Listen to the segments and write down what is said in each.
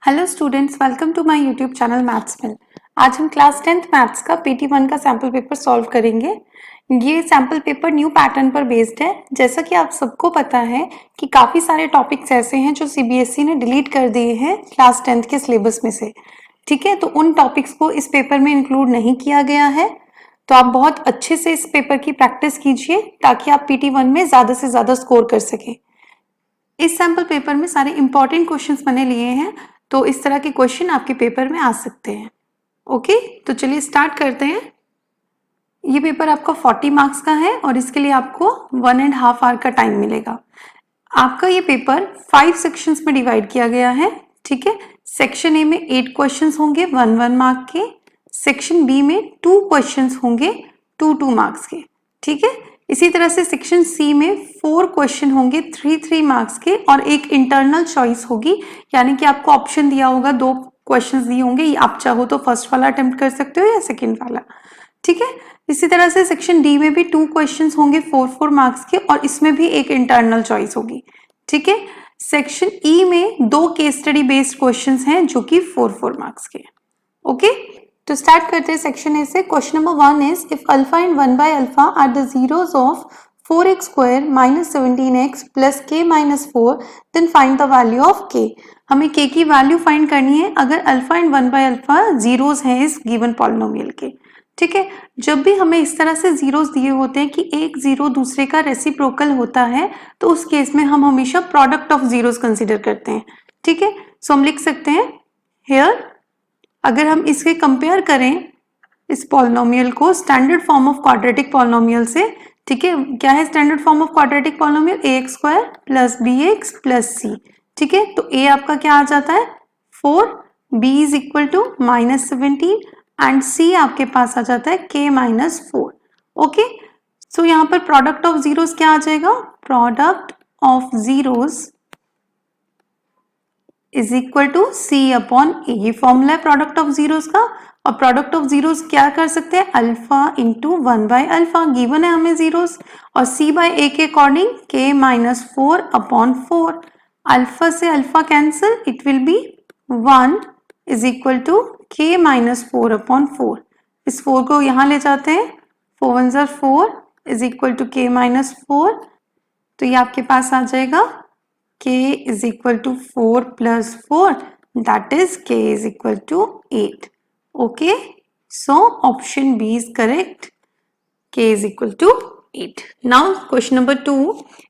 Hello students, welcome to my YouTube channel Maths Mill. आज हम class 10th maths का PT1 का sample paper solve करेंगे। ये सैम्पल पेपर न्यू पैटर्न पर बेस्ड है। जैसा कि आप सबको पता है कि काफ़ी सारे टॉपिक्स ऐसे हैं जो CBSE ने डिलीट कर दिए हैं क्लास 10th के सिलेबस में से। ठीक है, तो उन टॉपिक्स को इस पेपर में इंक्लूड नहीं किया गया है। तो आप बहुत अच्छे से इस पेपर की प्रैक्टिस कीजिए ताकि आप PT1 में ज़्यादा से ज़्यादा स्कोर कर सकें। इस सैम्पल पेपर में सारे इंपॉर्टेंट क्वेश्चंस मैंने लिए हैं, तो इस तरह के क्वेश्चन आपके पेपर में आ सकते हैं। ओके, तो चलिए स्टार्ट करते हैं। ये पेपर आपका 40 मार्क्स का है और इसके लिए आपको 1.5 आवर का टाइम मिलेगा। आपका ये पेपर 5 सेक्शंस में डिवाइड किया गया है। ठीक है, सेक्शन ए में 8 क्वेश्चंस होंगे 1 मार्क के। सेक्शन बी में 2 क्वेश्चंस होंगे 2 मार्क्स के। ठीक है, इसी तरह से सेक्शन सी में 4 क्वेश्चन होंगे 3 मार्क्स के और एक इंटरनल चॉइस होगी, यानी कि आपको ऑप्शन दिया होगा, 2 क्वेश्चंस दिए होंगे, आप चाहो तो फर्स्ट वाला अटेम्प्ट कर सकते हो या सेकेंड वाला। ठीक है, इसी तरह से सेक्शन डी में भी 2 क्वेश्चंस होंगे 4 मार्क्स के और इसमें भी एक इंटरनल चॉइस होगी। ठीक है, सेक्शन ई में 2 केस स्टडी बेस्ड क्वेश्चंस हैं जो कि 4 मार्क्स के। ओके, तो स्टार्ट करते हैं सेक्शन ए से। Question number 1 is if alpha and 1 by alpha are the zeros of 4x square minus 17x plus k minus 4 then find the value of k। हमें k की value find करनी है अगर alpha and 1 by alpha zeros हैं इस given polynomial के। ठीक है, जब भी हमें इस तरह से जीरोस दिए होते हैं कि एक जीरो दूसरे का रेसिप्रोकल होता है, तो उस केस में हम हमेशा प्रोडक्ट ऑफ जीरोस कंसीडर करते हैं। ठीक है, सो हम लिख सकते हैं हियर, अगर हम इसके कंपेयर करें इस पॉलिनोमियल को standard form of quadratic polynomial से। ठीक है, क्या है standard form of quadratic polynomial? ax square plus bx plus c। ठीक है, तो a आपका क्या आ जाता है 4, b is equal to minus 17 and c आपके पास आ जाता है k माइनस 4। ओके, सो यहाँ पर प्रोडक्ट ऑफ जीरोस क्या आ जाएगा? Product of zeros is equal to C upon A. ये फॉर्मूला है प्रोडक्ट ऑफ जीरोस का। और प्रोडक्ट ऑफ जीरोस क्या कर सकते हैं? Alpha into 1 by alpha, given है हमें जीरोस, और सी बाय ए के according k minus 4 upon 4। Alpha से alpha cancel, it will be 1 is equal to k minus 4 upon 4। इस 4 को यहाँ ले जाते हैं, 4 1 ज़ा 4 is equal to k minus 4। तो ये आपके पास आ जाएगा k is equal to 4 plus 4, that is k is equal to 8. Okay, so option B is correct. K is equal to 8. Now question number 2,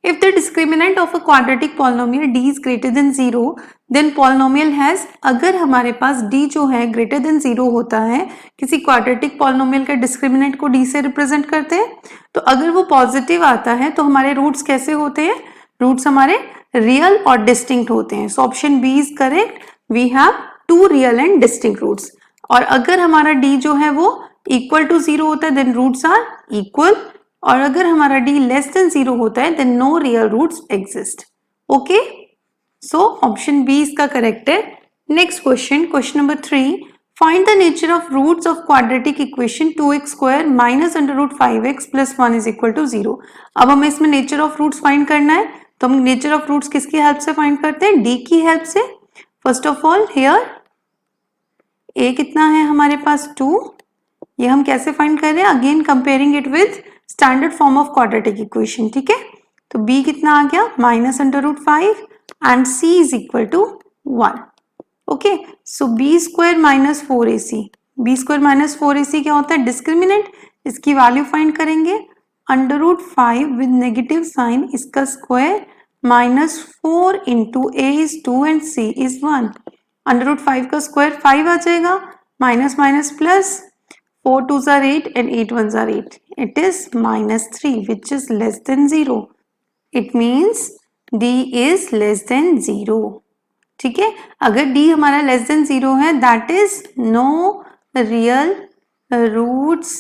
if the discriminant of a quadratic polynomial d is greater than 0, then polynomial has, अगर हमारे पास d जो है greater than 0 होता है, किसी quadratic polynomial का discriminant को d से represent करते हैं, तो अगर वो positive आता है तो हमारे roots कैसे होते हैं? रूट्स हमारे रियल और डिस्टिंक्ट होते हैं। So option B is correct, we have 2 real and distinct roots. और अगर हमारा डी जो है वो इक्वल टू 0 होता है देन रूट्स आर इक्वल, और अगर हमारा डी लेस देन 0 होता है then no real roots exist. Okay, so option B इसका करेक्ट है। Next question, question number 3, find the nature of roots of quadratic equation 2x square minus under root 5x plus 1 is equal to 0। अब हमें इसमें nature of roots find करना है, तो हम nature of roots किसकी हेल्प से फाइंड करते हैं? डी की हेल्प से। फर्स्ट ऑफ ऑल हियर ए कितना है हमारे पास 2, ये हम कैसे फाइंड कर रहे हैं? Again comparing it with standard form of quadratic equation. ठीक है, तो बी कितना आ गया? Minus under root 5 and C is equal to 1। Okay, so B square minus 4ac, B square minus 4ac क्या होता है? डिस्क्रिमिनेंट। इसकी वैल्यू फाइंड करेंगे, under root 5 with negative sign, इसका square minus 4 into A is 2 and C is 1। Under root 5 का square 5 आ जाएगा, minus minus plus, 4 2 are 8 and 8 1 are 8, it is minus 3 which is less than 0. It means D is less than 0. ठीक है, अगर D हमारा less than 0 है that is no real roots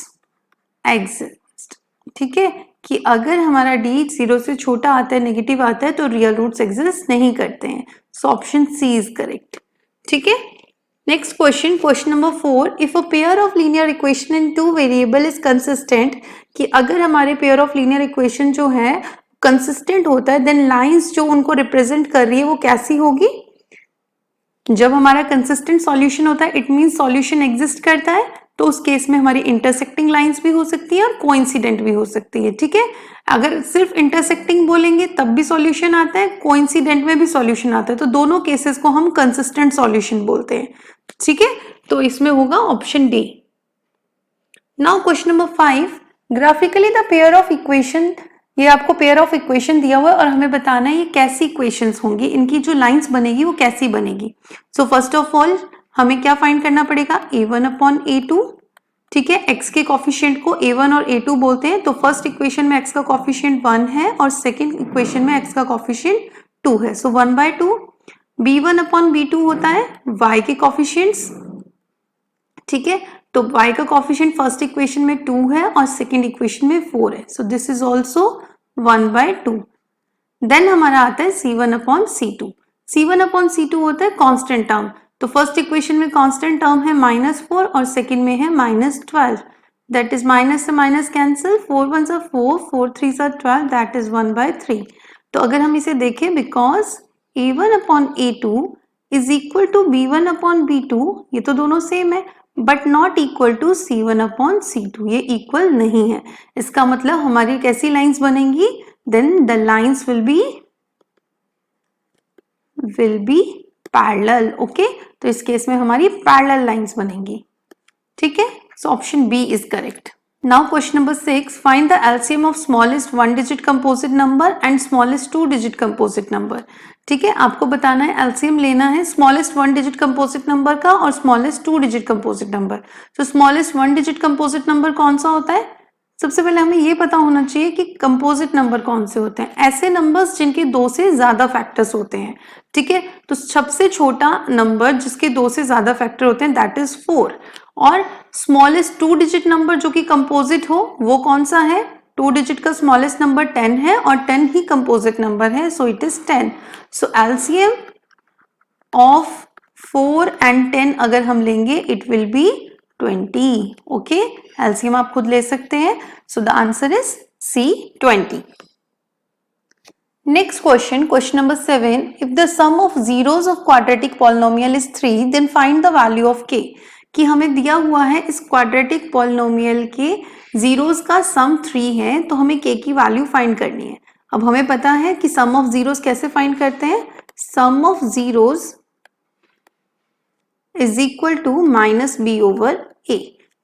exist. ठीक है, कि अगर हमारा D 0 से छोटा आता है, नेगेटिव आता है, तो रियल रूट्स एग्जिस्ट नहीं करते हैं। So option C is correct. ठीक है, next question, question number 4, if a pair of linear equation in 2 variable is consistent, कि अगर हमारे पेयर ऑफ लीनियर इक्वेशन जो है कंसिस्टेंट होता है, देन लाइंस जो उनको रिप्रेजेंट कर रही है वो कैसी होगी? जब हमारा कंसिस्टेंट सॉल्यूशन होता है इट मींस सॉल्यूशन एग्जिस्ट करता है, तो उस केस में हमारी इंटरसेक्टिंग लाइंस भी हो सकती है और कोइंसिडेंट भी हो सकती है, ठीक है। अगर सिर्फ इंटरसेक्टिंग बोलेंगे तब भी सॉल्यूशन आता है, कोइंसिडेंट में भी सॉल्यूशन आता है, तो दोनों केसेस को हम कंसिस्टेंट सॉल्यूशन बोलते हैं, ठीक है। तो इसमें होगा option D. Now question number 5, graphically the pair of equation, ये आपको पेयर ऑफ इक्वेशन दिया हुआ है और हमें बताना है ये कैसी इक्वेशंस होंगी, इनकी जो लाइंस बनेगी वो कैसी बनेगी। सो फर्स्ट ऑफ ऑल हमें क्या फाइंड करना पड़ेगा, a1 अपॉन a2, ठीक है। x के कॉफिशिएंट को a1 और a2 बोलते हैं, तो फर्स्ट इक्वेशन में x का कॉफिशिएंट 1 है और सेकेंड इक्वेशन में x का कॉफिशिएंट 2 है, सो 1/2। b1 अपॉन b2 होता है y के कॉफिशिएंट्स, ठीक है। तो y का कॉफिशिएंट फर्स्ट इक्वेशन में 2 है और सेकेंड इक्वेशन में 4 है, so this is also 1/2। Then हमारा आता है c1 upon c2। c1 upon c2 होता है कांस्टेंट टर्म, तो फर्स्ट इक्वेशन में कांस्टेंट टर्म है -4 और सेकेंड में है -12, दैट इज माइनस से minus cancel, 4 1 are 4, 4 3 are 12, that is 1/3। तो अगर हम इसे देखें, because a1 upon a2 is equal to b1 upon b2, ये तो दोनों सेम है, but not equal to c1 upon c2, ये इक्वल नहीं है। इसका मतलब हमारी कैसी लाइंस बनेंगी, then the lines will be parallel, okay. तो इस केस में हमारी पैरेलल लाइंस बनेंगी, ठीक है। So option B is correct. Now question number 6, find the LCM of smallest 1 digit composite number and smallest 2 digit composite number, ठीक है। आपको बताना है, एलसीएम लेना है स्मॉलेस्ट 1 डिजिट कंपोजिट नंबर का और स्मॉलेस्ट 2 डिजिट कंपोजिट नंबर। तो स्मॉलेस्ट 1 डिजिट कंपोजिट नंबर कौन सा होता है, सबसे पहले हमें ये पता होना चाहिए कि कंपोजिट नंबर कौन से होते हैं, ऐसे नंबर्स जिनके 2 से ज्यादा फैक्टर्स होते हैं, ठीक है। तो सबसे छोटा नंबर जिसके 2 से ज्यादा फैक्टर होते हैं दैट इज 4, और स्मॉलेस्ट 2 डिजिट नंबर जो कि कंपोजिट हो वो कौन सा है, 2 डिजिट का स्मॉलेस्ट नंबर 10 है और 10 ही कंपोजिट नंबर है, so it is 10। So LCM of 4 and 10 अगर हम लेंगे it will be 20, okay. LCM आप खुद ले सकते हैं, so the answer is C 20। Next question, question number 7, if the sum of zeros of quadratic polynomial is 3 then find the value of k। कि हमें दिया हुआ है इस क्वाड्रेटिक पॉलिनोमियल के जीरोस का सम 3 है, तो हमें k की वैल्यू फाइंड करनी है। अब हमें पता है कि सम ऑफ जीरोस कैसे फाइंड करते हैं, sum of zeros is equal to -b/a,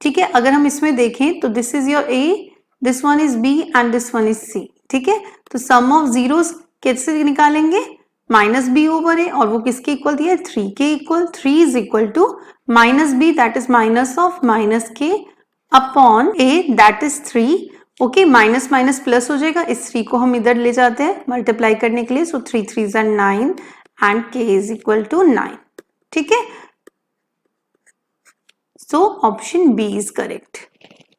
ठीक है। अगर हम इसमें देखें तो this is your a, this one is b and this one is c, ठीक है। तो सम ऑफ जीरोस कैसे निकालेंगे, -b/a, और वो किसके इक्वल दिया है, 3 के equal. 3 is equal to -b that is minus of -k upon a that is 3, okay. Minus minus plus हो जाएगा, इस 3 को हम इधर ले जाते हैं मल्टीप्लाई करने के लिए, so 3 3s are 9 and k is equal to 9, ठीक है। So option B is correct.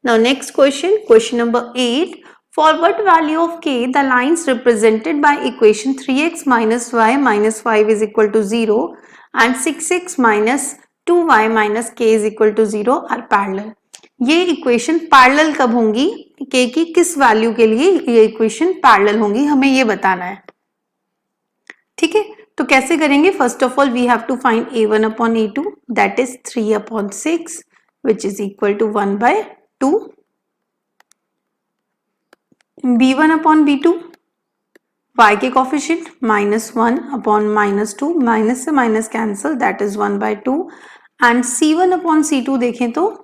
Now next question, question number 8. For what value of k the lines represented by equation 3x minus y minus 5 is equal to 0 and 6x minus 2y minus k is equal to 0 are parallel. ये equation parallel कब होंगी, k की किस value के लिए ये equation parallel होंगी, हमें ये बताना है, ठीक है। तो कैसे करेंगे, first of all we have to find a1 upon a2 that is 3 upon 6 which is equal to 1/2, b1 upon b2 y के कॉफिशिएंट -1 अपॉन -2, माइनस से minus cancel that is 1/2, and c1 upon c2 देखें तो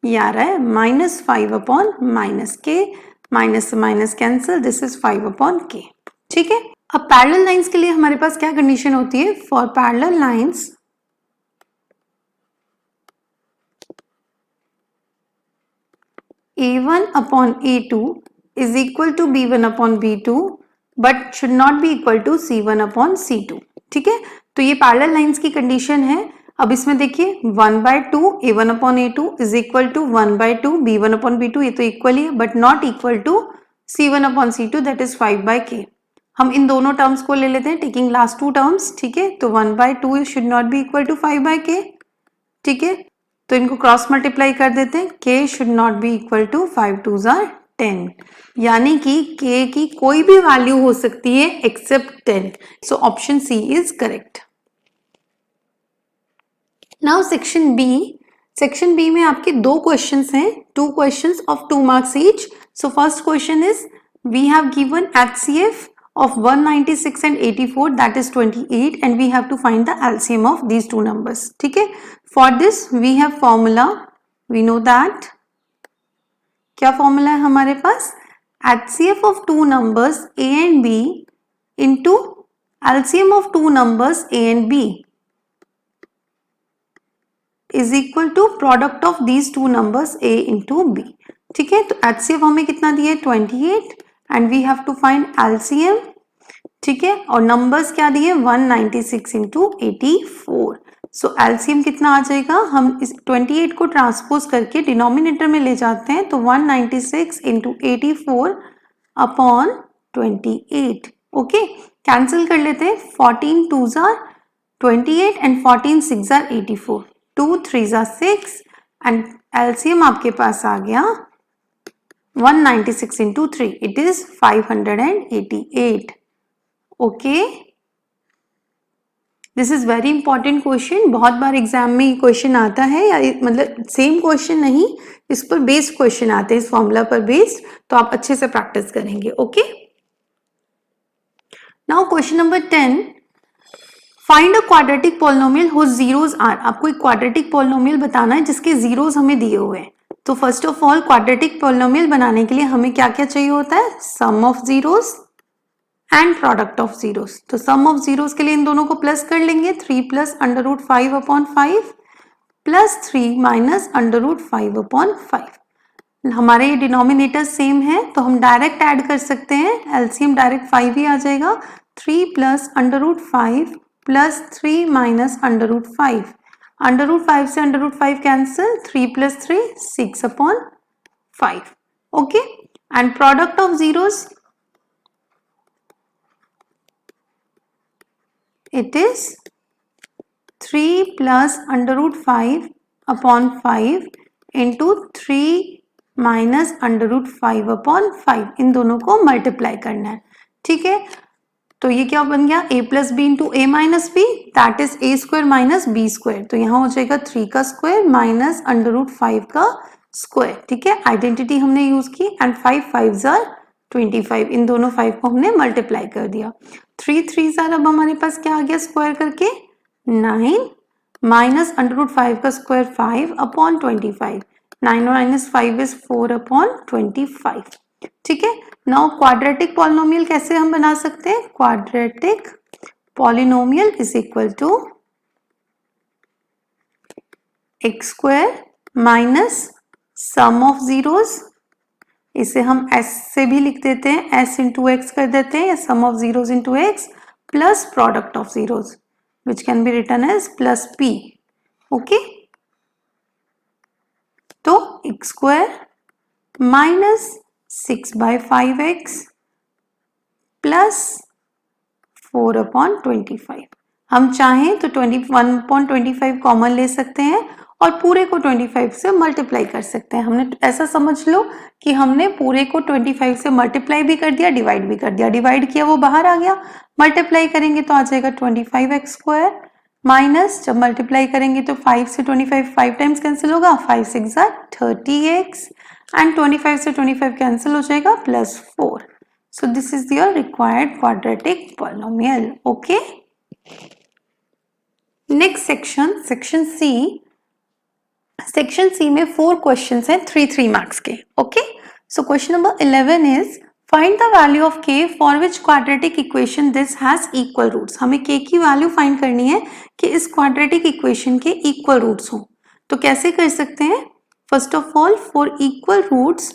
ये आ रहा है -5 upon -k, minus से minus cancel, this is 5 upon k, ठीक है। अब पैरेलल लाइंस के लिए हमारे पास क्या कंडीशन होती है, for parallel lines a1 upon a2 is equal to b1 upon b2 but should not be equal to c1 upon c2, ठीक है। तो ये पैरेलल लाइंस की कंडीशन है। अब इसमें देखिए 1/2 a1 upon a2 is equal to 1/2 b1 upon b2, ये तो इक्वल ही है but not equal to c1 upon c2 that is 5/k। हम इन दोनों टर्म्स को ले लेते हैं टेकिंग लास्ट 2 टर्म्स, ठीक है। तो 1/2 should not be equal to 5/k, ठीक है। तो इनको क्रॉस मल्टीप्लाई कर देते हैं, k should not be equal to 5 2s are 10, यानी कि k की कोई भी वैल्यू हो सकती है except 10, so option C is correct. Now section B में आपके दो क्वेश्चंस हैं, 2 questions of 2 marks each. So first question is we have given HCF of 196 and 84, that is 28, and we have to find the LCM of these two numbers. ठीक है, for this we have formula, we know that क्या formula है हमारे पास, HCF of two numbers A and B into LCM of two numbers A and B is equal to product of these two numbers A into B. ठीक है, तो HCF हमें कितना दिया है 28 and we have to find LCM. ठीक है, और नंबर्स क्या दिए 196 इंटू 84. सो एलसीएम कितना आ जाएगा, हम इस 28 को ट्रांसपोज करके डिनोमिनेटर में ले जाते हैं तो 196 इंटू 84 अपॉन 28. ओके, कैंसिल कर लेते हैं, 14 2s are 28 and 14 6s are 84, 2 3s are 6 and LCM आपके पास आ गया 196 into 3, it is 588. Okay, this is very important question, बहुत बार एग्जाम में ये क्वेश्चन आता है, या मतलब सेम क्वेश्चन नहीं, इस पर बेस्ड क्वेश्चन आते हैं, इस फॉर्मूला पर बेस्ड, तो आप अच्छे से प्रैक्टिस करेंगे. Okay, now question number 10, find a quadratic polynomial whose zeros are. आपको एक क्वाड्रेटिक पॉलिनोमियल बताना है जिसके जीरोस हमें दिए हुए हैं. तो first of all quadratic polynomial बनाने के लिए हमें क्या क्या चाहिए होता है, sum of zeros and product of zeros. तो सम ऑफ जीरोस के लिए इन दोनों को प्लस कर लेंगे, 3 plus under root 5 upon 5 plus 3 minus under root 5 upon 5. हमारे ये डिनोमिनेटर सेम है तो हम डायरेक्ट ऐड कर सकते हैं, एलसीएम डायरेक्ट 5 ही आ जाएगा. 3 plus under root 5 plus 3 minus under root 5. Under root 5 से under root 5 cancel, 3 plus 3 6 upon 5. Okay, and product of zeros, it is 3 plus under root 5 upon 5 into 3 minus under root 5 upon 5. इन दोनों को multiply करना है. ठीक है, तो ये क्या बन गया, a plus b into a minus b, that is a square minus b square. तो यहाँ हो जाएगा 3 का स्क्वायर माइनस अंडर रूट 5 का स्क्वायर. ठीक है, आइडेंटिटी हमने यूज की एंड 5 5s are 25. इन दोनों 5 को हमने मल्टीप्लाई कर दिया. 3 3s are, अब हमारे पास क्या आ गया स्क्वायर करके 9 माइनस अंडर रूट 5 का square 5 upon 25. 9 minus 5 is 4 upon 25. ठीक है, नाउ क्वाड्रेटिक पॉलिनोमियल कैसे हम बना सकते हैं, quadratic polynomial is equal to x square minus sum of zeros. इसे हम s से भी लिख देते हैं, s इंटू एक्स कर देते हैं, या sum of zeros into x plus product of zeros which can be written as plus p. Okay, तो x square minus 6/5x plus 4 upon 25. हम चाहें तो 21/25 कॉमन ले सकते हैं और पूरे को 25 से मल्टीप्लाई कर सकते हैं. हमने ऐसा समझ लो कि हमने पूरे को 25 से मल्टीप्लाई भी कर दिया, डिवाइड भी कर दिया. डिवाइड किया वो बाहर आ गया, मल्टीप्लाई करेंगे तो आ जाएगा 25x स्क्वायर माइनस, जब मल्टीप्लाई करेंगे तो 5 से 25 5 टाइम्स कैंसिल होगा, 5 6 are 30x एंड 25 से 25 कैंसिल हो जाएगा plus 4. So this is your required quadratic polynomial. Okay, next section, section C. Section C में 4 क्वेश्चंस हैं 3 मार्क्स के. Okay, so question number 11 is find the value of k for which quadratic equation this has equal roots. हमें k की value find करनी है कि इस quadratic equation के इक्वल रूट्स हों. तो कैसे कर सकते हैं, first of all for equal roots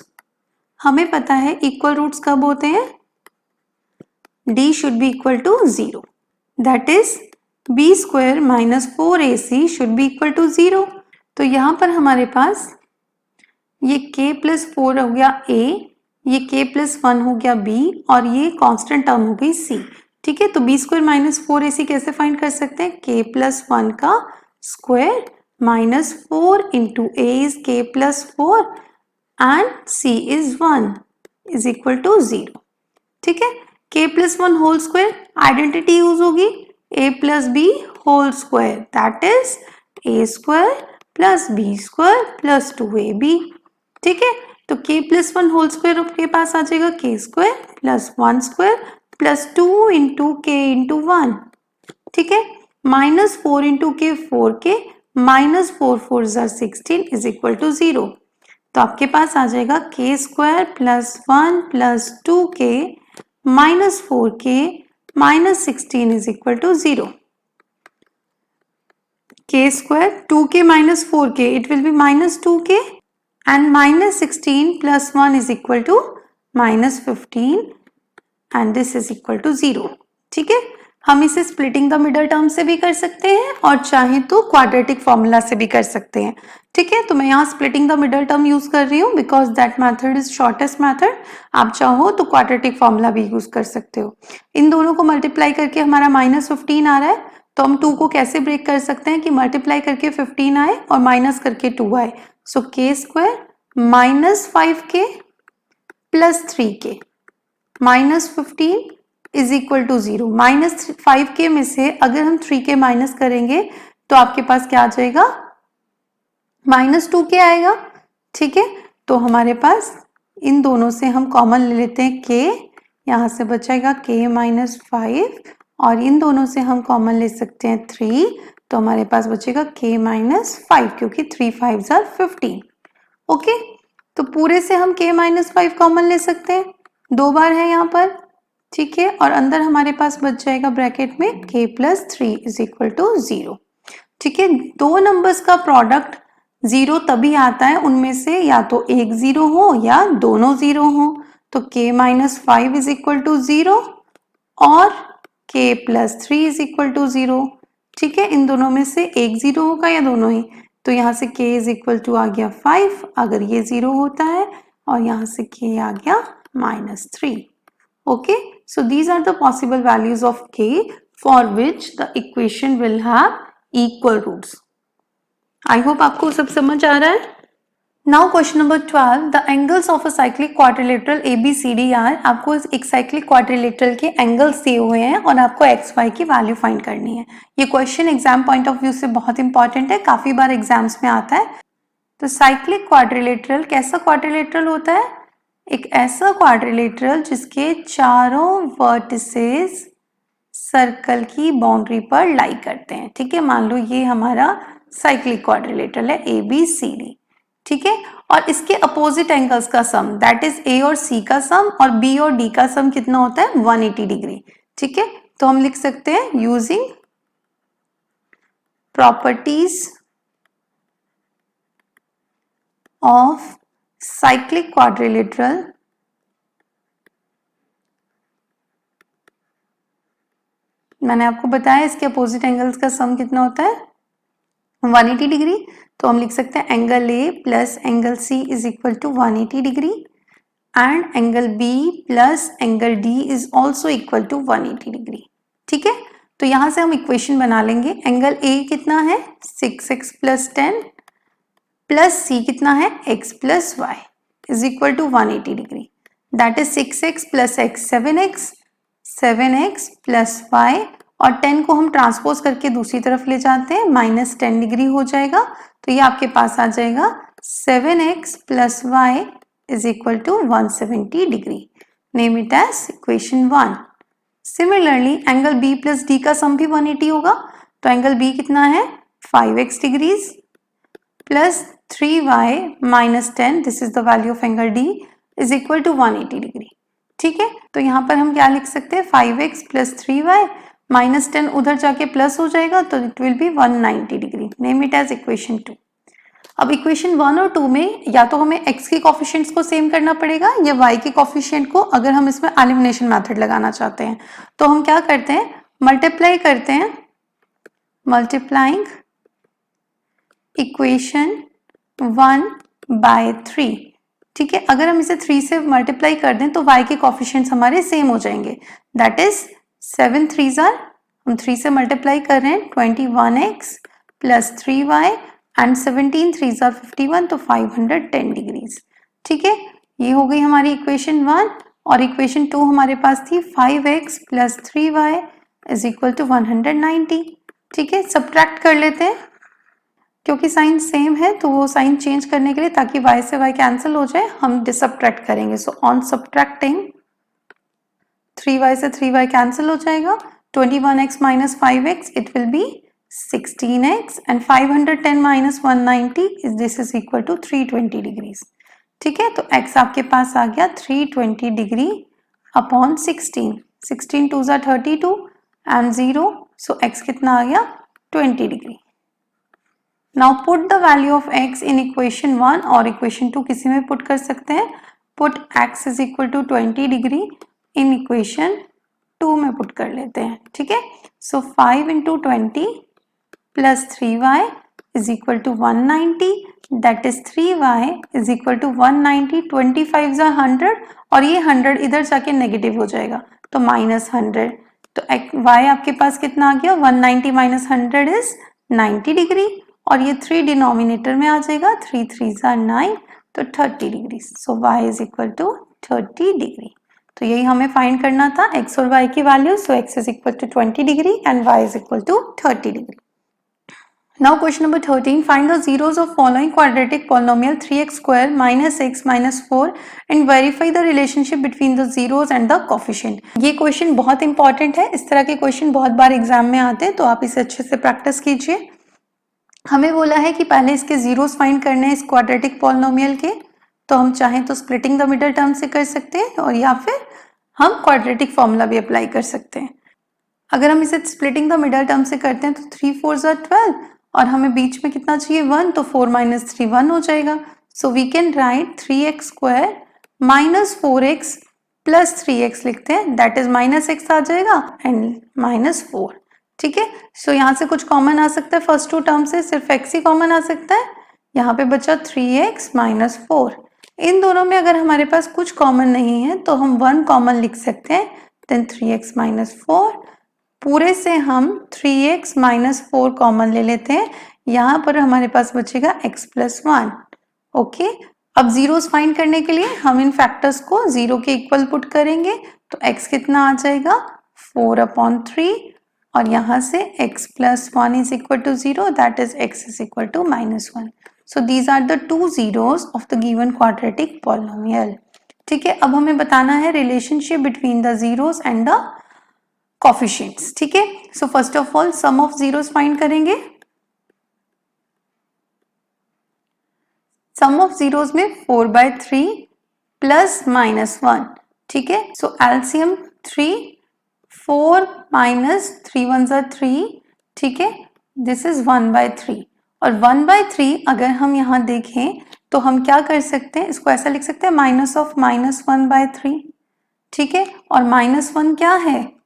हमें पता है इक्वल रूट्स कब होते हैं, d should be equal to 0, that is b square minus 4ac should be equal to 0. तो यहां पर हमारे पास ये k प्लस 4 हो गया a, ये k प्लस 1 हो गया b और ये कांस्टेंट टर्म हो गई c. ठीक है, तो b स्क्वायर माइनस 4ac कैसे फाइंड कर सकते हैं, k प्लस 1 का square minus 4 into a is k plus 4 and c is 1 is equal to 0. ठीक है, k plus 1 whole square, identity use होगी a plus b whole square, that is a square plus b square plus 2ab। ठीक है, तो k plus 1 whole square के पास आ जाएगा k square plus 1 square plus 2 into k into 1। ठीक है, minus 4 into के 4k minus 4 4 16 is equal to 0। तो आपके पास आ जाएगा k square plus 1 plus 2k minus 4k minus 16 is equal to 0। k square 2k minus 4k, it will be minus 2k, and minus 16 plus 1 is equal to minus 15 and this is equal to 0। ठीक है, हम इसे splitting the middle term से भी कर सकते हैं और चाहे तो quadratic formula से भी कर सकते हैं। ठीक है, तो मैं यहाँ splitting the middle term use कर रही हूँ because that method is shortest method। आप चाहो तो quadratic formula भी यूज कर सकते हो। इन दोनों को मल्टीप्लाई करके हमारा माइनस 15 आ रहा है, तो हम 2 को कैसे ब्रेक कर सकते हैं कि मल्टीप्लाई करके 15 आए और माइनस करके 2 आए। So k square minus 5k plus 3k minus 15 is equal to 0। Minus 5k में से अगर हम 3k माइनस करेंगे तो आपके पास क्या आ जाएगा, माइनस 2k आएगा। ठीक है, तो हमारे पास इन दोनों से हम कॉमन ले लेते हैं k, यहाँ से बचेगा k माइनस 5 और इन दोनों से हम कॉमन ले सकते हैं 3, तो हमारे पास बचेगा k माइनस 5 क्योंकि 3 5s are 15। ओके, तो पूरे से हम k माइनस 5 कॉमन ले सकते हैं, 2 बार है यहाँ पर। ठीक है, और अंदर हमारे पास बच जाएगा ब्रैकेट में k plus 3 is equal to 0। ठीक है, दो नंबर्स का प्रोडक्ट 0 तभी आता है उनमें से या तो एक 0 हो या दोनों 0 हो। तो k minus 5 is equal to 0 और k plus 3 is equal to 0। ठीक है, इन दोनों में से एक 0 होगा या दोनों ही, तो यहाँ से k इज इक्वल टू आ गया 5 अगर ये 0 होता है और यहाँ से k आ गया minus 3। Okay, so these are the possible values of k for which the equation will have equal roots. I hope आपको सब समझ आ रहा है। Now question number 12, the angles of a cyclic quadrilateral ABCD are. आपको एक cyclic quadrilateral के angles दिए हुए हैं और आपको एक्स वाई की वैल्यू फाइंड करनी है। ये question exam point of view से बहुत इंपॉर्टेंट है, काफी बार एग्जाम्स में आता है। तो साइक्लिक क्वाड्रिलेटरल कैसा क्वाड्रिलेटरल होता है, एक ऐसा क्वाड्रिलेटरल जिसके चारों वर्टिसेस सर्कल की बाउंड्री पर लाई करते हैं। ठीक है, मान लो ये हमारा साइक्लिक क्वाड्रिलेटरल है ABCD। ठीक है, और इसके अपोजिट एंगल्स का सम दैट इज A और C का सम और B और D का सम कितना होता है 180 डिग्री। ठीक है, तो हम लिख सकते हैं using properties of cyclic quadrilateral मैंने आपको बताया इसके अपोजिट एंगल्स का सम कितना होता है 180 डिग्री। तो हम लिख सकते हैं angle A plus angle C is equal to 180 degree and angle B plus angle D is also equal to 180 degree. ठीक है, तो यहां से हम इक्वेशन बना लेंगे। एंगल A कितना है 6x प्लस 10 प्लस C कितना है x plus y is equal to 180 degree. That is 6x plus x 7x plus y और 10 को हम ट्रांसपोज करके दूसरी तरफ ले जाते हैं माइनस 10 डिग्री हो जाएगा। तो ये आपके पास आ जाएगा 7x plus y is equal to 170 degree. Name it as equation 1। Similarly angle B plus D का सम भी 180 होगा। तो एंगल B कितना है 5x degrees plus 3y minus 10 this is the value of angle D is equal to 180 degree. ठीक है, तो यहाँ पर हम क्या लिख सकते हैं 5x प्लस 3y माइनस 10 उधर जाके प्लस हो जाएगा तो it will be 190 degree. Name it as equation 2। अब इक्वेशन 1 और 2 में या तो हमें x के कोफिशिएंट्स को सेम करना पड़ेगा या y के कोफिशिएंट को, अगर हम इसमें एलिमिनेशन मेथड लगाना चाहते हैं तो हम क्या करते हैं मल्टीप्लाई करते हैं, मल्टीप्लाइंग इक्वेशन 1 बाय 3। ठीक है, अगर हम इसे 3 से मल्टीप्लाई कर दें तो y के कोफिशिएंट्स हमारे सेम हो जाएंगे। दैट इज 7 3s आर, हम 3 से मल्टीप्लाई कर रहे हैं 21x plus 3y and 17 3s are 51 तो 510 डिग्रीज। ठीक है, ये हो गई हमारी इक्वेशन 1 और इक्वेशन 2 हमारे पास थी 5x plus 3y is equal to 190। ठीक है, सब्ट्रैक्ट कर लेते हैं क्योंकि साइन सेम है तो वो साइन चेंज करने के लिए, ताकि y से y कैंसिल हो जाए, हम डिसब्ट्रैक्ट करेंगे। सो ऑन सब्ट्रैक्टिंग 3y से 3y कैंसिल हो जाएगा, 21x minus 5x it will be 16x and 510 minus 190 is this is equal to 320 degrees। ठीक है, तो x आपके पास आ गया 320 डिग्री अपॉन 16, 16 2 ज़ा 32 एंड 0, सो x कितना आ गया 20 degree. Now put the value of x in equation 1 और इक्वेशन 2 किसी में पुट कर सकते हैं। Put x is equal to 20 degree in equation 2 में पुट कर लेते हैं। ठीक है, so 5 into 20 plus 3y is equal to 190, that is 3y is equal to 190, 25 ज़ा 100 और ये 100 इधर जाके नेगेटिव हो जाएगा तो माइनस 100, तो y आपके पास कितना आ गया 190 माइनस 100 इज 90 डिग्री और ये 3 डिनोमिनेटर में आ जाएगा, 3 3 ज़ा 9 तो 30 degree. So y is equal to 30 degree. तो यही हमें फाइंड करना था x और y की value. So x is equal to 20 degree and y is equal to 30 degree. Now question number 13, find the zeros of following quadratic polynomial 3x square minus x minus 4 and verify the relationship between the zeros and the coefficient। ये question बहुत important है, इस तरह के question बहुत बार exam में आते हैं, तो आप इसे अच्छे से प्रैक्टिस कीजिए। हमें बोला है कि पहले इसके जीरोस फाइंड करने हैं इस क्वाड्रेटिक पॉलिनोमियल के, तो हम चाहें तो स्प्लिटिंग द मिडल टर्म से कर सकते हैं और या फिर हम क्वाड्रेटिक फॉर्मूला भी अप्लाई कर सकते हैं। अगर हम इसे स्प्लिटिंग द मिडल टर्म से करते हैं तो 3 4 ज़ा 12 और हमें बीच में कितना चाहिए 1, तो 4 माइनस 3 1 हो जाएगा। So we can write 3x square minus 4x plus 3x लिखते हैं, दैट इज माइनस x आ जाएगा एंड माइनस 4। ठीक है, सो यहाँ से कुछ कॉमन आ सकता है, फर्स्ट टू टर्म से सिर्फ x ही कॉमन आ सकता है। यहाँ पे बचा 3x माइनस 4। इन दोनों में अगर हमारे पास कुछ कॉमन नहीं है तो हम 1 कॉमन लिख सकते हैं, देन 3x माइनस 4। पूरे से हम 3x माइनस 4 कॉमन ले लेते हैं, यहाँ पर हमारे पास बचेगा x प्लस 1। ओके, अब जीरोस फाइंड करने के लिए हम इन फैक्टर्स को 0 के इक्वल पुट करेंगे, तो x कितना आ जाएगा 4/3 और यहाँ से x plus 1 is equal to 0, that is x is equal to minus 1। So these are the 2 zeros of the given quadratic polynomial. ठीक है, अब हमें बताना है relationship between the zeros and the coefficients. ठीक है, so first of all sum of zeros find करेंगे। Sum of zeros में 4/3 प्लस माइनस 1। ठीक है, सो एलसीएम 3, 4 माइनस 3 1 ज़ा 3। ठीक है, दिस इज 1/3 और 1/3 अगर हम यहाँ देखें तो हम क्या कर सकते हैं, इसको ऐसा लिख सकते हैं माइनस ऑफ माइनस 1/3। ठीक है, और माइनस 1 क्या है,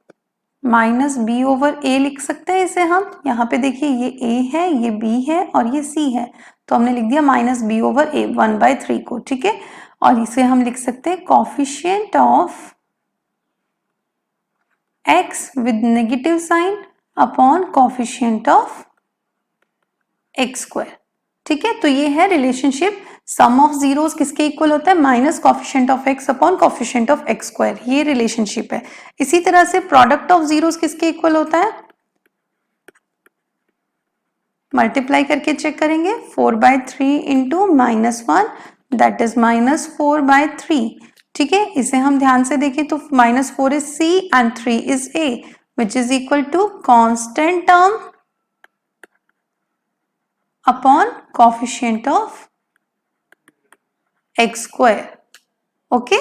माइनस बी ओवर ए लिख सकते हैं इसे हम। यहाँ पे देखिए ये ए है, ये बी है और ये सी है, तो हमने लिख दिया माइनस बी ओवर ए 1/3 को। ठीक है, और इसे हम लिख सकते हैं coefficient of x with negative sine upon coefficient of x square. ठीक है, तो ये है रिलेशनशिप। सम ऑफ जीरोस किसके इक्वल होता है, minus coefficient of x upon coefficient of x square, ये रिलेशनशिप है। इसी तरह से प्रोडक्ट ऑफ जीरोस किसके इक्वल होता है, मल्टीप्लाई करके चेक करेंगे, 4/3 into minus 1 that is minus 4/3। ठीक है, इसे हम ध्यान से देखें तो minus 4 is c and 3 is a which is equal to constant term upon coefficient of x square. Okay,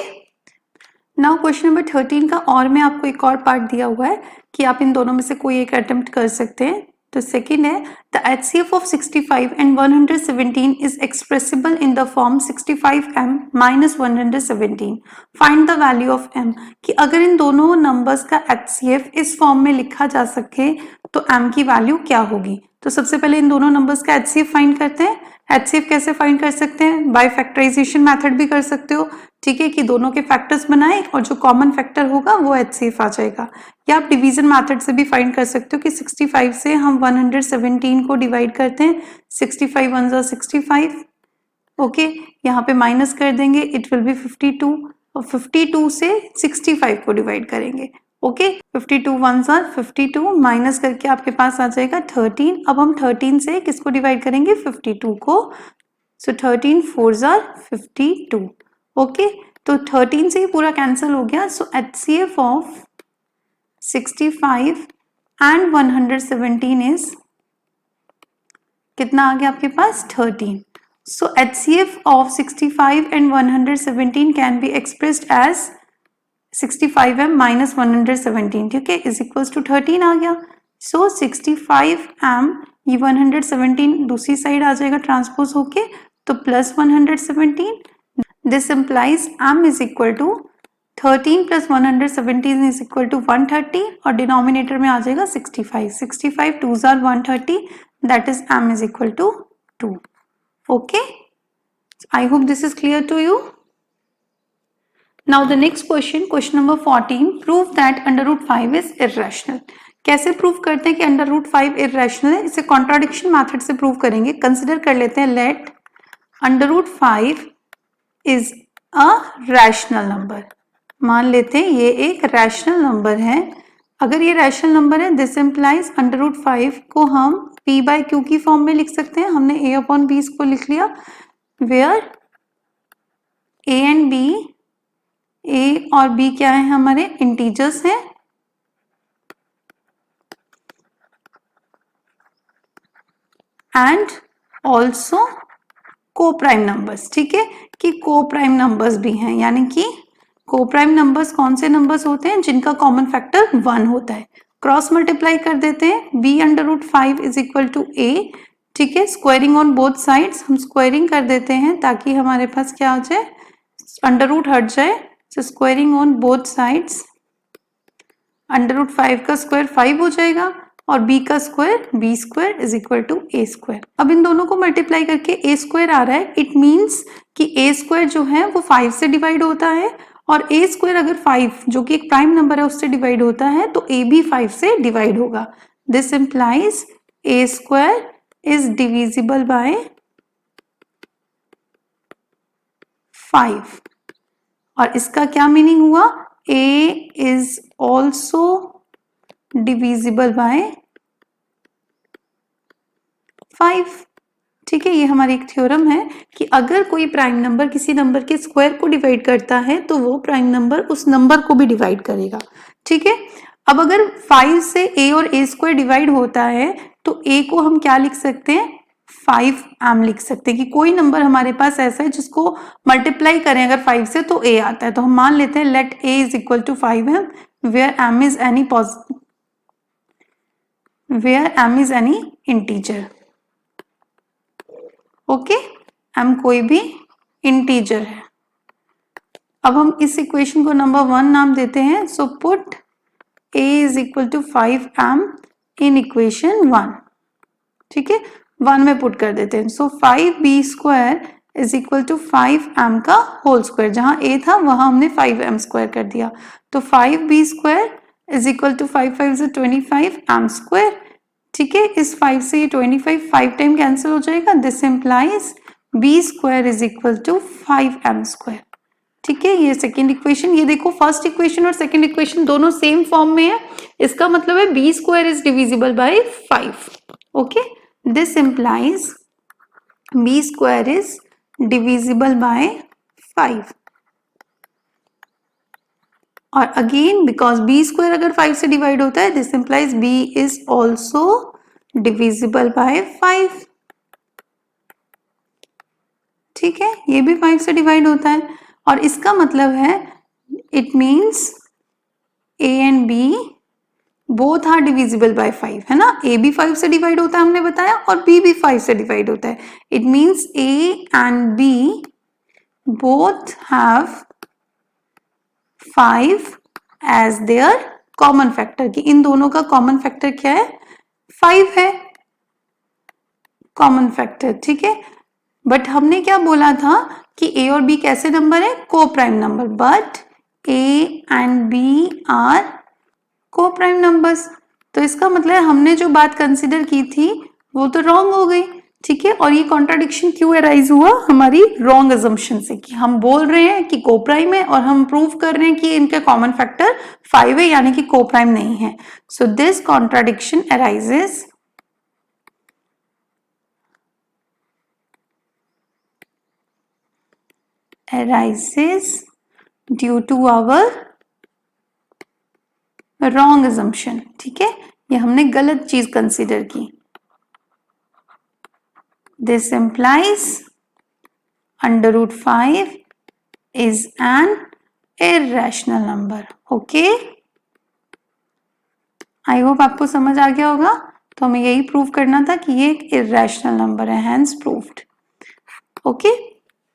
now question number 13 का और मैं आपको एक और पार्ट दिया हुआ है कि आप इन दोनों में से कोई एक अटेम्प्ट कर सकते हैं। तो सेकेंड है the HCF of 65 and 117 is expressible in the form 65m minus 117। Find the value of m, कि अगर इन दोनों नंबर्स का HCF इस फॉर्म में लिखा जा सके तो m की वैल्यू क्या होगी। तो सबसे पहले इन दोनों नंबर्स का HCF फाइंड करते हैं। HCF कैसे फाइंड कर सकते हैं, बाय फैक्टराइजेशन मेथड भी कर सकते हो। ठीक है, कि दोनों के फैक्टर्स बनाए और जो कॉमन फैक्टर होगा वो HCF आ जाएगा, या आप डिवीजन मेथड से भी फाइंड कर सकते हो कि 65 से हम 117 को डिवाइड करते हैं, 65 1 ज़ा 65। ओके, यहाँ पे माइनस कर देंगे, इट विल बी 52 और 52 से 65 को डिवाइड करेंगे, ओके 52 1s आर 52 माइनस करके आपके पास आ जाएगा 13। अब हम 13 से किसको डिवाइड करेंगे 52 को, सो 13 4s आर 52। ओके तो 13 से ही पूरा कैंसिल हो गया। So HCF of 65 and 117 is कितना आ गया आपके पास 13। So HCF of 65 and 117 can be expressed as 65m minus 117, ठीक है, इज इक्वल्स टू 13 आ गया। सो 65m ये 117 दूसरी साइड आ जाएगा ट्रांसपोज होके, तो plus 117। This implies m is equal to 13 plus 117 is equal to 130 और डिनोमिनेटर में आ जाएगा 65। 65 2s are 130, that is m is equal to 2। Okay, I hope this is clear to you. Now the next question, question number 14, prove that under root 5 is irrational। कैसे prove करते हैं कि under root 5 irrational है? इसे contradiction method से prove करेंगे। Consider कर लेते हैं let under root 5 is a rational number. मान लेते हैं ये एक रैशनल नंबर है। अगर ये रैशनल नंबर है दिस इम्प्लाइज अंडर रूट 5 को हम p बाय क्यू की फॉर्म में लिख सकते हैं। हमने a अपॉन b को लिख लिया, where a and b, a और b क्या है हमारे इंटीजर्स हैं and also coprime numbers, ठीक है, कि को प्राइम नंबर्स भी हैं। यानी कि को प्राइम नंबर्स कौन से नंबर्स होते हैं जिनका कॉमन फैक्टर 1 होता है। क्रॉस मल्टीप्लाई कर देते हैं, b under root 5 is equal to a, ठीक है, स्क्वायरिंग ऑन बोथ साइड्स, हम स्क्वायरिंग कर देते हैं ताकि हमारे पास क्या हो जाए, अंडर रूट हट जाए। So squaring on both sides, under root 5 का स्क्वायर 5 हो जाएगा और b का square b square is equal to a square. अब इन दोनों को मल्टीप्लाई करके a स्क्वायर आ रहा है, इट मीन्स कि a स्क्वायर जो है वो 5 से डिवाइड होता है और a स्क्वायर अगर 5 जो कि एक प्राइम नंबर है उससे डिवाइड होता है तो a भी 5 से डिवाइड होगा। This implies a square is divisible by 5 और इसका क्या मीनिंग हुआ, a is also divisible by 5, ठीक है। ये हमारी एक थ्योरम है कि अगर कोई प्राइम नंबर किसी नंबर के स्क्वायर को डिवाइड करता है तो वो प्राइम नंबर उस नंबर को भी डिवाइड करेगा, ठीक है। अब अगर 5 से a और a स्क्वायर डिवाइड होता है तो a को हम क्या लिख सकते हैं, 5m लिख सकते हैं कि कोई नंबर हमारे पास ऐसा है जिसको मल्टीप्लाई करें अगर 5 से तो a आता है। तो हम मान लेते हैं let a is equal to 5m where m is any integer. Okay, m कोई भी इंटीजर है। अब हम इस इक्वेशन को नंबर 1 नाम देते हैं। So put a is equal to 5m in equation 1, ठीक है, 1 में पुट कर देते हैं। So 5b square is equal to 5m का होल स्क्वायर, जहां a था वहां हमने 5m स्क्वायर कर दिया। तो 5b square is equal to 5 5 से 25 m स्क्वायर, ठीक है। इस 5 से ये 25 5 टाइम कैंसिल हो जाएगा। This implies b square is equal to 5m square, ठीक है। ये सेकेंड इक्वेशन, ये देखो फर्स्ट इक्वेशन और सेकेंड इक्वेशन दोनों सेम फॉर्म में है, इसका मतलब है b square is divisible by 5। Okay, this implies b square is divisible by 5 और अगेन बिकॉज b स्क्वायर अगर 5 से डिवाइड होता है this implies b is also divisible by 5, ठीक है, ये भी 5 से डिवाइड होता है और इसका मतलब है it means a and b both are divisible by 5, है ना। a भी 5 से डिवाइड होता है हमने बताया और b भी 5 से डिवाइड होता है। It means a and b both have 5 as their common factor, कि इन दोनों का कॉमन फैक्टर क्या है, 5 है कॉमन फैक्टर, ठीक है। बट हमने क्या बोला था कि a और b कैसे नंबर है, coprime number, but a and b are coprime numbers. तो इसका मतलब हमने जो बात कंसिडर की थी वो तो रॉन्ग हो गई, ठीक है। और ये कॉन्ट्राडिक्शन क्यों अराइज हुआ? हमारी रॉन्ग अजम्पशन से कि हम बोल रहे हैं कि कोप्राइम है और हम प्रूव कर रहे हैं कि इनका कॉमन फैक्टर 5 है, यानी कि कोप्राइम नहीं है। So this contradiction arises due to our wrong assumption। ठीक है, ये हमने गलत चीज कंसीडर की। This implies under root 5 is an irrational number। Okay, I hope आपको समझ आ गया होगा। तो हमें यही प्रूव करना था कि ये एक इरेशनल नंबर है, hence proved. Okay,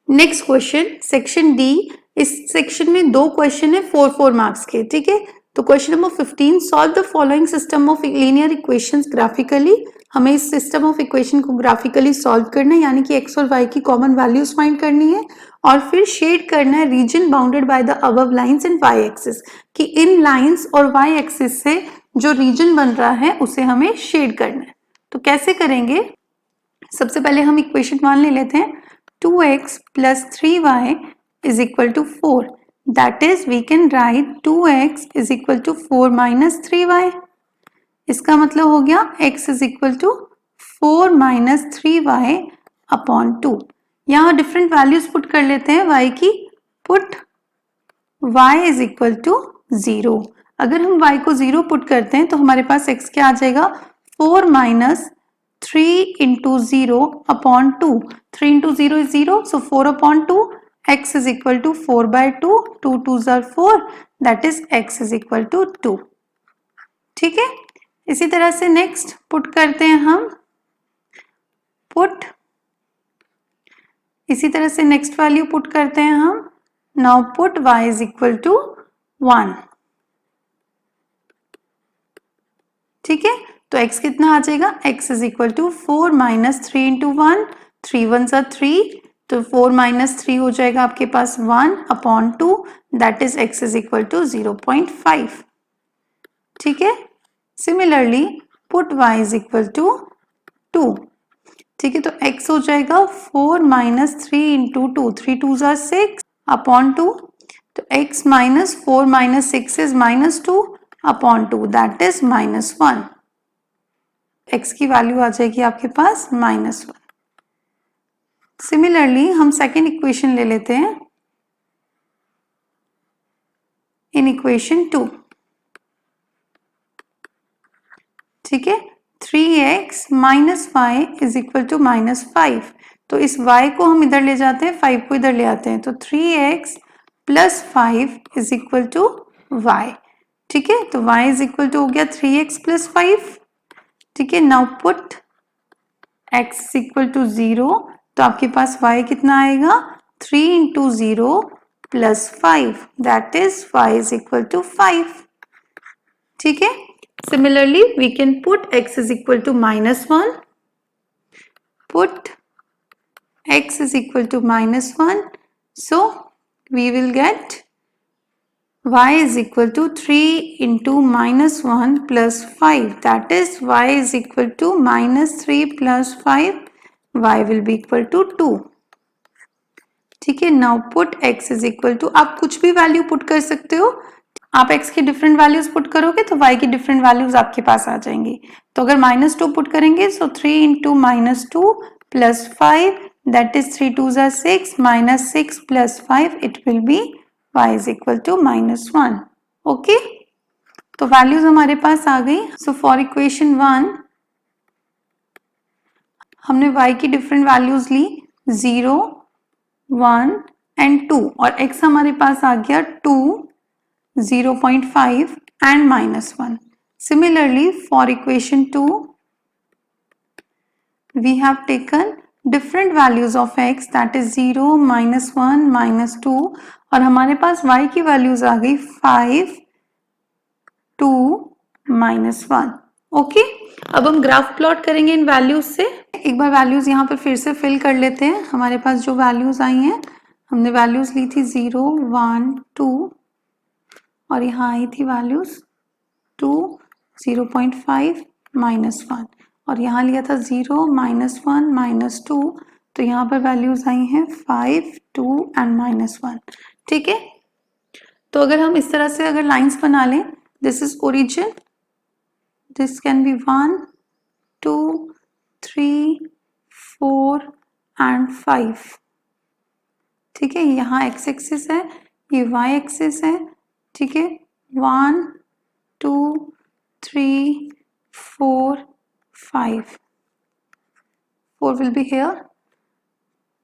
next question section D. इस सेक्शन में 2 क्वेश्चन है 4 मार्क्स के। ठीक है, तो question number 15, solve the following system of linear equations graphically. हमें इस सिस्टम ऑफ इक्वेशन को ग्राफिकली सॉल्व करना है, यानी कि एक्स और वाई की कॉमन वैल्यूज फाइंड करनी है और फिर शेड करना है region bounded by the above lines and y axis, कि इन लाइंस और वाई एक्सिस से जो रीजन बन रहा है उसे हमें शेड करना है। तो कैसे करेंगे? सबसे पहले हम इक्वेशन 1 ले लेते हैं, 2x plus 3y is equal to 4. That is, we can write 2x is equal to 4 minus 3y। इसका मतलब हो गया x is equal to 4 minus 3y upon 2। यहाँ डिफरेंट वैल्यूज पुट कर लेते हैं y की। Put y is equal to 0। अगर हम y को 0 पुट करते हैं तो हमारे पास x क्या आ जाएगा? 4 minus 3 into 0 upon 2। 3 into 0 is 0, so 4 upon 2, x is equal to 4 by 2, 2 2s are 4, that is x is equal to 2। ठीक है, इसी तरह से नेक्स्ट पुट करते हैं हम, पुट, इसी तरह से नेक्स्ट वैल्यू पुट करते हैं हम। Now put y is equal to 1। ठीक है, तो x कितना आ जाएगा? x is equal to 4 minus 3 into 1, 3 1s are 3, तो 4 minus 3 हो जाएगा आपके पास 1 upon 2, that is x is equal to 0.5। ठीक है, similarly put y is equal to 2। ठीक है, तो x हो जाएगा 4 minus 3 into 2, 3 2s are 6 upon 2, तो x minus 4 minus 6 is minus 2 upon 2, that is minus 1। x की वैल्यू आ जाएगी आपके पास -1। सिमिलरली हम सेकेंड इक्वेशन ले लेते हैं, इन इक्वेशन 2। ठीक है, 3x minus y is equal to -5। तो इस y को हम इधर ले जाते हैं, 5 को इधर ले आते हैं, तो 3x plus 5 is equal to y। ठीक है, तो y is equal to हो गया 3x plus 5। ठीक है, now put x is equal to 0, तो आपके पास y कितना आएगा? 3 into 0 plus 5, that is y is equal to 5। ठीक है, similarly we can put x is equal to -1, put x is equal to -1, so we will get y is equal to 3 into -1 plus 5, that is y is equal to -3 plus 5, y will be equal to 2। ठीक है, now put x is equal to, आप कुछ भी value put कर सकते हो। आप x की डिफरेंट वैल्यूज पुट करोगे तो y की डिफरेंट वैल्यूज आपके पास आ जाएंगी। तो अगर -2 पुट करेंगे, सो 3 into -2 plus 5, that is 3 2s are 6, minus 6 plus 5, it will be y is equal to -1। Okay, तो वैल्यूज हमारे पास आ गई। सो फॉर इक्वेशन 1 हमने y की डिफरेंट वैल्यूज ली 0, 1 एंड 2, और x हमारे पास आ गया 2, 0.5 and -1। Similarly for equation 2 we have taken different values of x, that is 0, -1, -2, और हमारे पास y की वैल्यूज आ गई 5, 2, -1। ओके, अब हम ग्राफ प्लॉट करेंगे इन वैल्यूज से। एक बार वैल्यूज यहाँ पर फिर से फिल कर लेते हैं। हमारे पास जो वैल्यूज आई हैं, हमने वैल्यूज ली थी 0, 1, 2, और यहाँ आई थी वैल्यूज 2, 0.5, -1, और यहाँ लिया था 0, -1, -2, तो यहाँ पर वैल्यूज आई हैं 5, 2 एंड -1। ठीक है, तो अगर हम इस तरह से अगर लाइंस बना लें, this is origin, this can be 1, 2, 3, 4 and 5। ठीक है, यहाँ एक्स एक्सिस है, ये वाई एक्सिस है। ठीक है, 1, 2, 3, 4, 5, 4 will be here.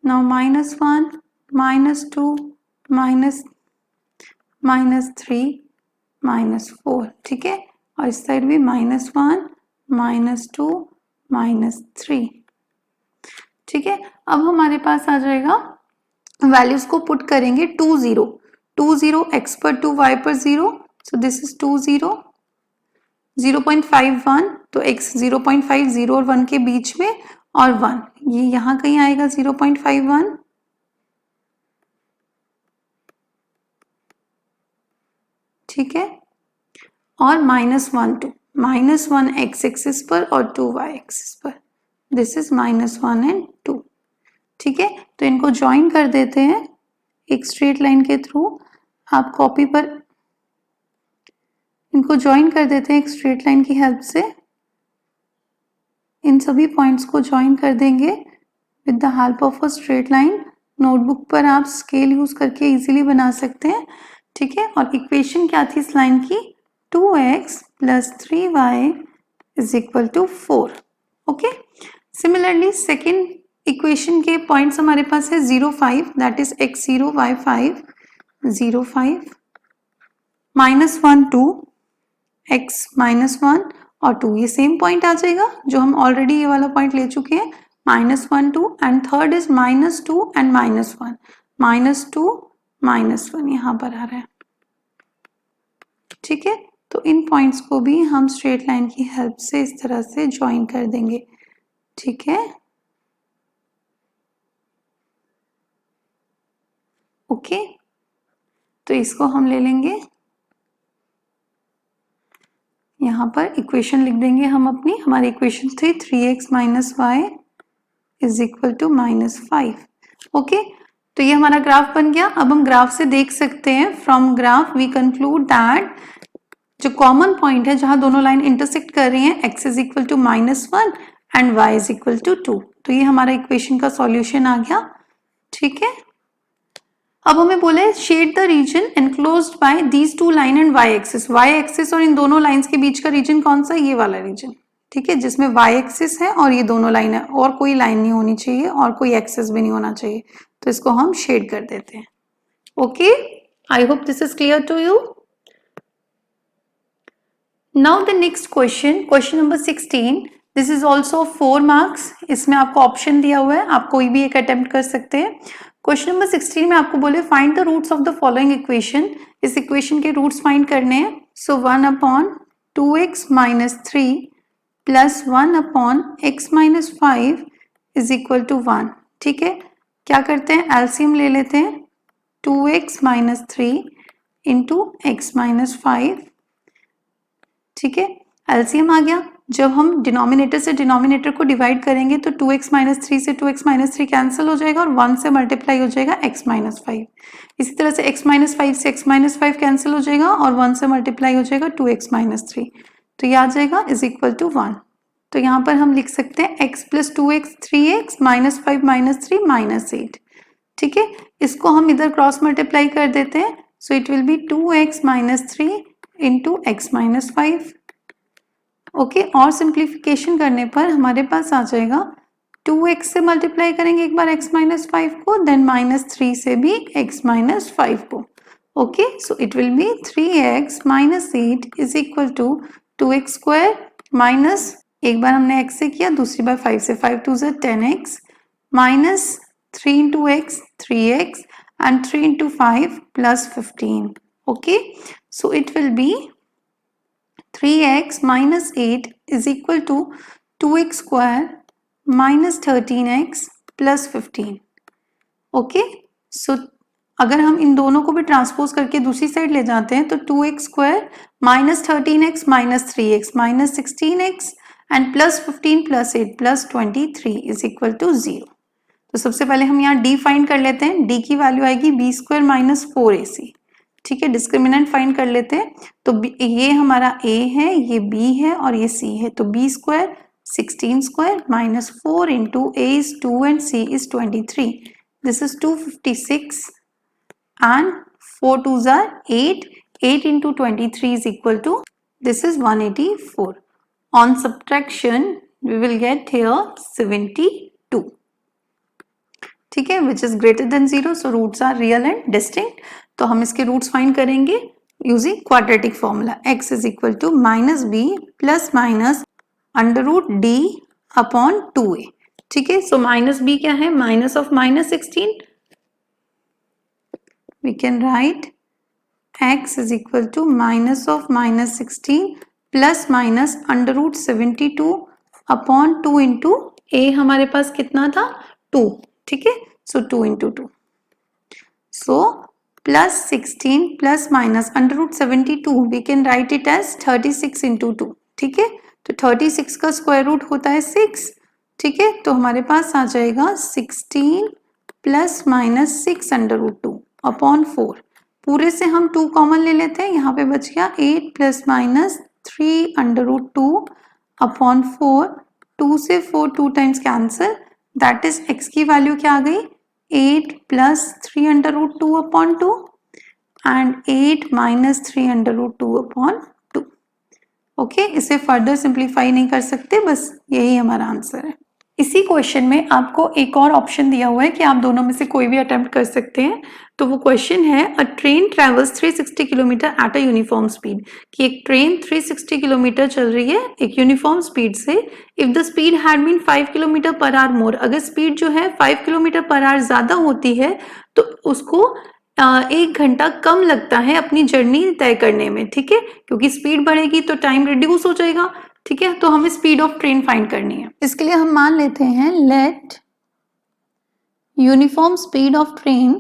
Now -1, -2, -3, -4। ठीक है, और इस साइड भी -1, -2, -3। ठीक है, अब हमारे पास आ जाएगा, वैल्यूज को पुट करेंगे 2 0, 2 0, x पर 2, y पर 0, सो दिस इज 2 0, 0.51, तो x 0.5, 0 और 1 के बीच में, और 1 ये यहाँ कहीं आएगा 0.51। ठीक है, और -1 2, -1 x एक्सिस पर और 2 y एक्सिस पर, दिस इज -1 एंड 2। ठीक है, तो इनको ज्वाइन कर देते हैं एक स्ट्रेट लाइन के थ्रू। आप कॉपी पर इनको ज्वाइन कर देते हैं एक स्ट्रेट लाइन की हेल्प से। इन सभी पॉइंट्स को ज्वाइन कर देंगे with the help of a straight line. Notebook पर आप स्केल यूज करके इजीली बना सकते हैं। ठीक है, और इक्वेशन क्या थी इस लाइन की, 2x + 3y = 4। Okay, similarly second equation के पॉइंट्स हमारे पास है 0 5, that is x0 y5 0 5, -1 2, x -1 और 2, ये सेम पॉइंट आ जाएगा जो हम ऑलरेडी ये वाला पॉइंट ले चुके हैं, -1 2, एंड थर्ड इज -2 एंड -1, -2 -1 यहाँ पर आ रहा है। ठीक है, तो इन पॉइंट्स को भी हम स्ट्रेट लाइन की हेल्प से इस तरह से ज्वाइन कर देंगे। ठीक है, ओके, तो इसको हम ले लेंगे, यहाँ पर इक्वेशन लिख देंगे हम अपनी। हमारी इक्वेशन थी 3x - y = -5। ओके, तो ये हमारा ग्राफ बन गया। अब हम ग्राफ से देख सकते हैं, from graph we conclude that जो कॉमन पॉइंट है जहां दोनों लाइन इंटरसेक्ट कर रही हैं, x = -1 एंड y = 2, तो ये हमारा इक्वेशन का सॉल्यूशन आ गया। ठीक है, अब हमें बोले shade the region enclosed by these two line and y axis. y axis और इन दोनों लाइंस के बीच का रीजन कौन सा है, ये वाला रीजन। ठीक है, जिसमें y एक्सिस है और ये दोनों लाइन है, और कोई लाइन नहीं होनी चाहिए और कोई एक्सिस भी नहीं होना चाहिए, तो इसको हम शेड कर देते हैं। Okay, I hope this is clear to you. Now the next question, question number 16, this is also 4 marks. इसमें आपको ऑप्शन दिया हुआ है, आप कोई भी एक अटेम्प्ट कर सकते हैं। क्वेश्चन नंबर 16 में आपको बोले find the roots of the following equation. इस इक्वेशन के रूट्स फाइंड करने हैं। सो 1/2x - 3 + 1/x - 5 = 1। ठीक है, क्या करते हैं, एलसीएम ले लेते हैं, 2x - 3 × x - 5। ठीक है, एलसीएम आ गया। जब हम डिनोमिनेटर से डिनोमिनेटर को डिवाइड करेंगे तो 2x - 3 से 2x - 3 कैंसिल हो जाएगा और 1 से मल्टीप्लाई हो जाएगा x - 5। इसी तरह से x - 5 से x - 5 कैंसिल हो जाएगा और 1 से मल्टीप्लाई हो जाएगा 2x - 3, तो ये आ जाएगा = 1। तो यहाँ पर हम लिख सकते हैं x + 2x 3x -5 - 3 -8। ठीक है, इसको हम इधर क्रॉस मल्टीप्लाई कर देते हैं, सो it will B 2x - 3 × x - 5। Okay, और सिंप्लीफिकेशन करने पर हमारे पास आ जाएगा 2x से मल्टीप्लाई करेंगे एक बार x - 5 को, देन -3 से भी x - 5 को। Okay, so it will B 3x - 8 = 2x² minus, एक बार हमने x से किया, दूसरी बार 5 से, 5 2 = 10x minus 3 × x 3x and 3 × 5 + 15. Okay, so it will be 3x - 8 = 2x² - 13x + 15. Okay, सो अगर हम इन दोनों को भी ट्रांसपोज करके दूसरी साइड ले जाते हैं तो 2x² - 13x - 3x - 16x and +15 +8 +23 is equal to 0। तो सबसे पहले हम यहाँ d फाइंड कर लेते हैं। d की वैल्यू आएगी b² - 4ac। ठीक है, डिस्क्रिमिनेंट फाइंड कर लेते हैं। तो ये हमारा a है, ये b है और ये c है। तो b² 16² - 4 into a is 2 and c is 23. This is 256 and 4 2s are 8. 8 into 23 is equal to, this is 184. On subtraction we will get here 72. ठीक है, which is greater than 0, so roots are real and distinct. तो हम इसके roots find करेंगे using quadratic formula. x is equal to -b ± √d upon 2a। ठीक है, सो -b क्या है, minus of -16, we can write x is equal to minus of -16 plus minus √72 upon 2 into a हमारे पास कितना था, 2। ठीक है, so 2 into 2, so +16 plus minus √72 we can write it as 36 into 2। ठीक है, तो 36 का स्क्वायर रूट होता है 6। ठीक है, तो हमारे पास आ जाएगा 16 प्लस माइनस 6 √2 अपॉन 4। पूरे से हम 2 कॉमन ले लेते हैं, यहाँ पे बच गया 8 प्लस माइनस 3 √2 अपॉन 4। 2 से 4 2 times cancel, that is x की वैल्यू क्या आ गई, 8 plus 3 √2 upon 2 and 8 minus 3 √2 upon 2। Okay, इसे फर्दर सिंप्लीफाई नहीं कर सकते, बस यही हमारा आंसर है। इसी क्वेश्चन में आपको एक और ऑप्शन दिया हुआ है कि आप दोनों में से कोई भी अटेम्प्ट कर सकते हैं। तो वो क्वेश्चन है, a train travels 360 kilometre at a uniform speed, कि एक ट्रेन 360 किलोमीटर चल रही है एक यूनिफॉर्म स्पीड से। If the speed had been 5 kilometre per hour more, अगर स्पीड जो है 5 किलोमीटर पर आवर ज्यादा होती है तो उसको 1 घंटा कम लगता है अपनी जर्नी तय करने में। ठीक है, क्योंकि स्पीड बढ़ेगी तो टाइम रिड्यूस हो जाएगा। ठीक है, तो हमें स्पीड ऑफ ट्रेन फाइंड करनी है। इसके लिए हम मान लेते हैं, let uniform speed of train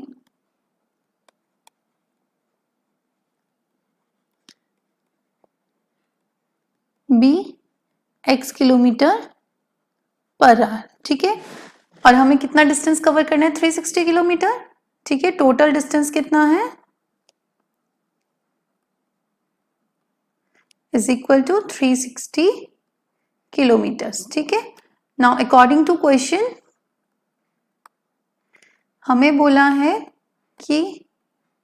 be x kilometre per hour. ठीक है, और हमें कितना डिस्टेंस कवर करना है, 360 किलोमीटर। ठीक है, टोटल डिस्टेंस कितना है, इज इक्वल टू 360 किलोमीटर्स। ठीक है, नाउ अकॉर्डिंग टू क्वेश्चन हमें बोला है कि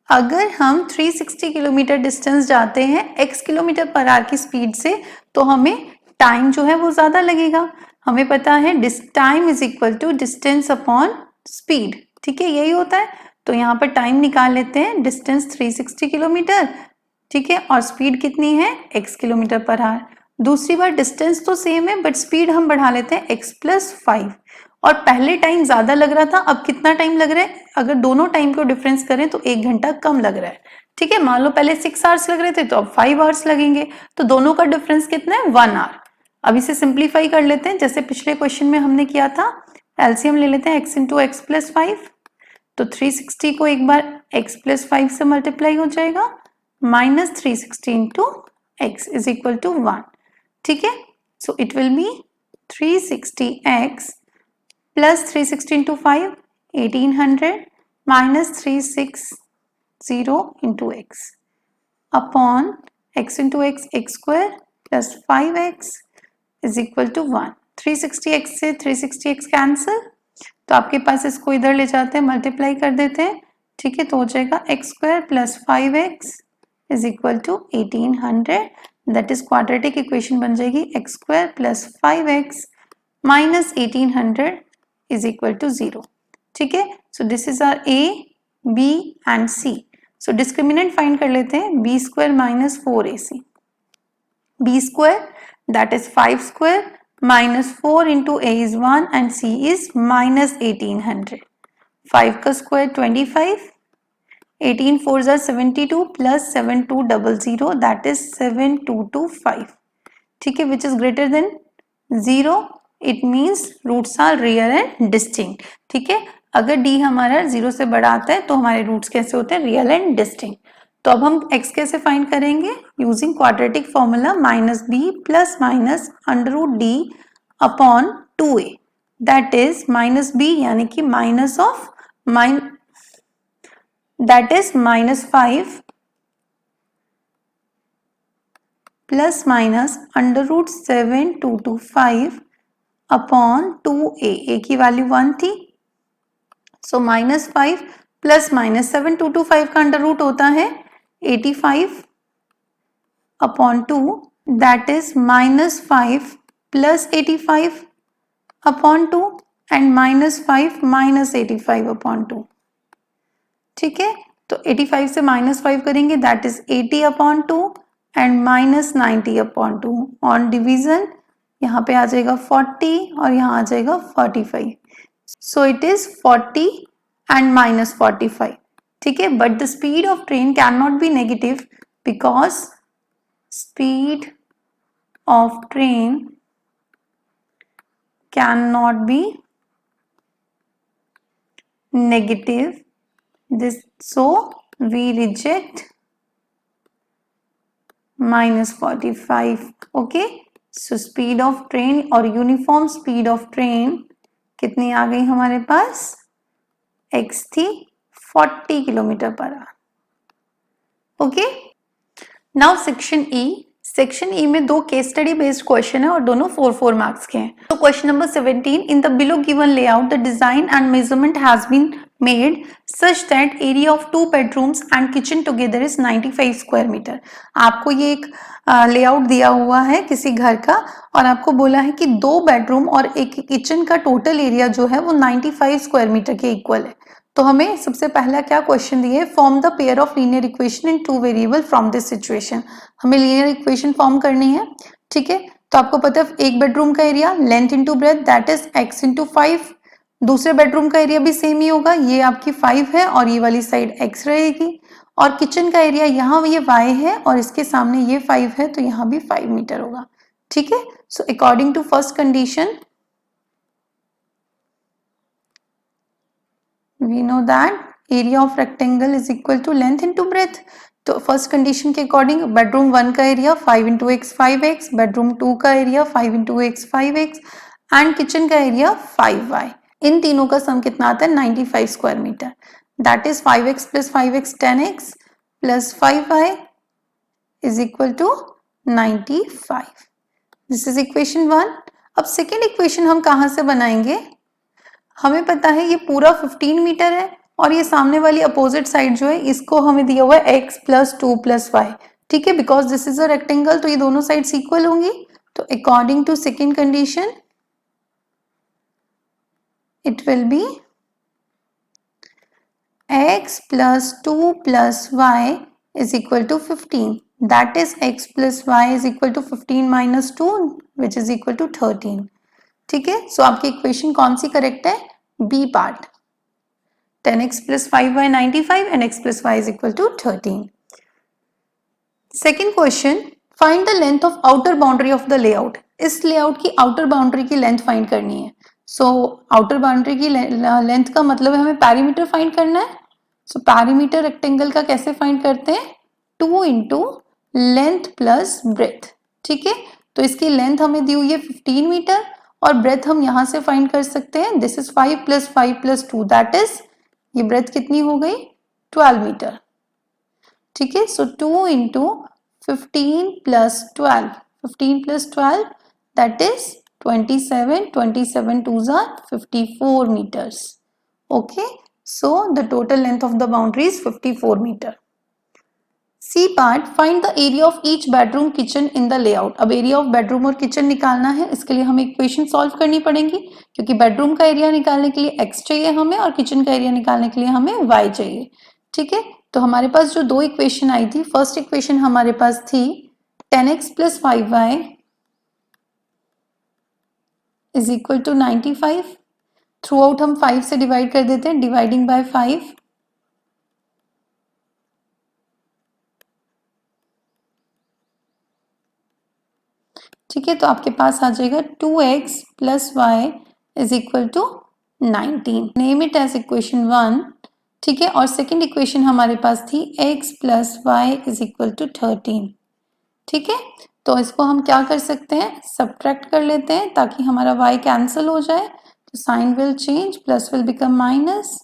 अगर हम 360 किलोमीटर डिस्टेंस जाते हैं x किलोमीटर पर आवर की स्पीड से, तो हमें टाइम जो है वो ज्यादा लगेगा। हमें पता है time is equal to distance upon speed. ठीक है, यही होता है। तो यहाँ पर टाइम निकाल लेते हैं, डिस्टेंस 360 किलोमीटर। ठीक है, और स्पीड कितनी है, x किलोमीटर पर आवर। दूसरी बार डिस्टेंस तो सेम है बट स्पीड हम बढ़ा लेते हैं x + 5। और पहले टाइम ज्यादा लग रहा था, अब कितना टाइम लग रहा है, अगर दोनों टाइम को डिफरेंस करें तो 1 घंटा कम लग रहा है। ठीक है, मान लो पहले 6 आवर्स लग रहे थे तो अब 5 आवर्स लगेंगे, तो दोनों का डिफरेंस कितना है, 1 आवर। अब इसे सिंप्लीफाई कर लेते हैं, जैसे पिछले क्वेश्चन में हमने किया था। एलसीएम ले लेते हैं, x × x + 5। तो 360 को एक बार x + 5 से मल्टीप्लाई हो जाएगा, -360 × x इज इक्वल टू 1। ठीक है, so it will B 360x plus 360 into 5, 1800 minus 360 into x upon x into x, x square plus 5x is equal to 1. 360x से 360x कैंसिल, तो आपके पास इसको इधर ले जाते हैं, मल्टीप्लाई कर देते हैं। ठीक है, तो हो जाएगा x square plus 5x is equal to 1800। That is quadratic equation बन जाएगी, x square plus 5x minus 1800 is equal to 0। ठीक है, so this is our a, b and c। So discriminant find कर लेते हैं, b² - 4ac। b² that is 5² minus 4 into a is 1 and c is -1800। 5 का square 25, 18 4s are 72 plus 7200 that is 7225। ठीक है, which is greater than 0। It means roots are real and distinct. ठीक है, अगर d हमारा 0 से बड़ा आता है तो हमारे रूट्स कैसे होते हैं, रियल एंड डिस्टिंक्ट। तो अब हम x कैसे फाइंड करेंगे? Using quadratic formula minus b plus minus under root D upon 2a, that is minus b यानी कि minus of that is minus 5 plus minus under root 7225 upon 2a, a की value 1 थी, so minus 5 plus minus 7225 का under root होता है 85 upon 2, that is minus 5 plus 85 upon 2 and minus 5 minus 85 upon 2। ठीक है, तो 85 से माइनस 5 करेंगे, that is 80 upon 2 and minus 90 upon 2। On division यहाँ पे आ जाएगा 40 और यहाँ आ जाएगा 45, सो इट इज 40 एंड माइनस 45। ठीक है, but the speed of train can not be negative because speed of train can not be negative, this, so we reject minus 45. okay, so speed of train और uniform speed of train कितनी आ गई हमारे पास? x थी 40 kilometre per our. Okay, now section E. Section E में दो case study based question है और दोनों 4 मार्क्स के हैं। तो question number 17, in the below given layout the design and measurement has been made such that area of 2 bedrooms and kitchen together is 95 square metre. आपको ये एक लेआउट दिया हुआ है किसी घर का और आपको बोला है कि 2 बेडरूम और एक किचन का टोटल एरिया जो है वो 95 स्क्वायर मीटर के इक्वल है। तो हमें सबसे पहला क्या क्वेश्चन दिए? Form the pair of linear equation in 2 variable from this situation. हमें लीनियर इक्वेशन फॉर्म करनी है। ठीक है, तो आपको पता है एक बेडरूम का area length into breadth that is x into 5, दूसरे बेडरूम का एरिया भी सेम ही होगा, ये आपकी 5 है और ये वाली साइड x रहेगी, और किचन का एरिया यहाँ ये y है और इसके सामने ये 5 है तो यहाँ भी 5 मीटर होगा। ठीक है, so according to first condition we know that area of rectangle is equal to length into breadth। तो फर्स्ट कंडीशन के अकॉर्डिंग बेडरूम 1 का area 5 into x 5x, bedroom 2 का area 5 into x 5x and kitchen का area 5y। इन तीनों का sum कितना आता है? 95 square metre, that is 5x plus 5x 10x plus 5y is equal to 95। This is equation 1। अब सेकेंड इक्वेशन हम कहाँ से बनाएंगे? हमें पता है ये पूरा 15 मीटर है और ये सामने वाली अपोजिट साइड जो है इसको हमें दिया हुआ है x प्लस 2 प्लस वाई। ठीक है, because this is a rectangle तो ये दोनों साइड्स इक्वल होंगी। तो according to second condition it will be x plus 2 plus y is equal to 15, that is x plus y is equal to 15 minus 2 which is equal to 13। ठीक है, सो आपकी इक्वेशन कौन सी करेक्ट है? B part, 10x plus 5y 95 and x plus y is equal to 13. Second question, find the length of outer boundary of the layout। इस layout की आउटर बाउंड्री की लेंथ फाइंड करनी है। सो आउटर बाउंड्री की length का मतलब है हमें पैरीमीटर फाइंड करना है। सो पैरीमीटर रेक्टेंगल का कैसे फाइंड करते हैं? 2 इंटू लेंथ प्लस ब्रेथ। ठीक है, तो इसकी लेंथ हमें दी हुई है 15 मीटर और ब्रेथ हम यहां से फाइंड कर सकते हैं। This is 5 plus 2 that is, ये ब्रेथ कितनी हो गई? 12 मीटर। ठीक है, so 2 into 15 plus 12, 15 plus 12 that is 27, 27 2s are 54 meters। Okay, so the total length of the boundary is 54 metre. C part, find the area of each bedroom kitchen in the layout. अब area of bedroom और kitchen निकालना है, इसके लिए हमें equation solve करनी पड़ेगी क्योंकि बेडरूम का एरिया निकालने के लिए x चाहिए हमें और किचन का एरिया निकालने के लिए हमें y चाहिए। ठीक है, तो हमारे पास जो दो इक्वेशन आई थी, फर्स्ट इक्वेशन हमारे पास थी 10x plus 5y is equal to 95। Throughout हम 5 से डिवाइड कर देते हैं, डिवाइडिंग बाय 5, ठीक है, तो आपके पास आ जाएगा 2x plus y is equal to 19। Name it as equation 1 ठीक है, और सेकंड इक्वेशन हमारे पास थी x plus y is equal to 13। ठीक है, तो इसको हम क्या कर सकते हैं, सब्ट्रैक्ट कर लेते हैं ताकि हमारा y कैंसिल हो जाए। तो sign will change, plus will become minus,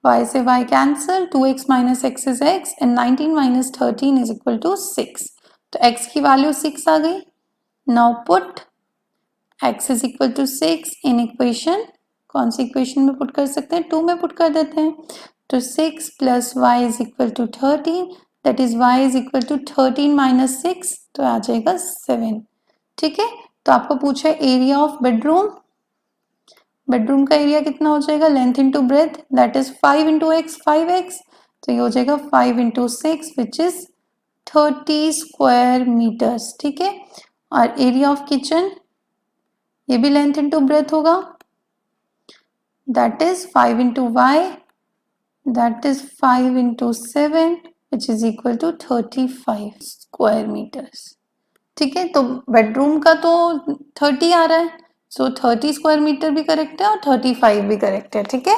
y से y cancel, 2x minus x is x and 19 minus 13 is equal to 6। तो x की वैल्यू 6 आ गई। Now put x is equal to 6 in equation, कौन सी इक्वेशन में put कर सकते हैं, 2 में पुट कर देते हैं। तो 6 plus y is equal to 13, that is y is equal to 13 minus 6, तो आ जाएगा 7। ठीक है, तो आपको पूछा है एरिया ऑफ बेडरूम, बेडरूम का एरिया कितना हो जाएगा, length into breadth, that is 5 into x, 5x, तो ये हो जाएगा 5 into 6 which is 30 square metres. ठीक है, और एरिया ऑफ किचन, ये भी लेंथ इंटू ब्रेथ होगा, that is 5 into y, that is 5 into 7 which is equal to 35 square metres. ठीक है, तो बेडरूम का तो 30 आ रहा है, सो 30 स्क्वायर मीटर भी करेक्ट है और 35 भी करेक्ट है। ठीक है,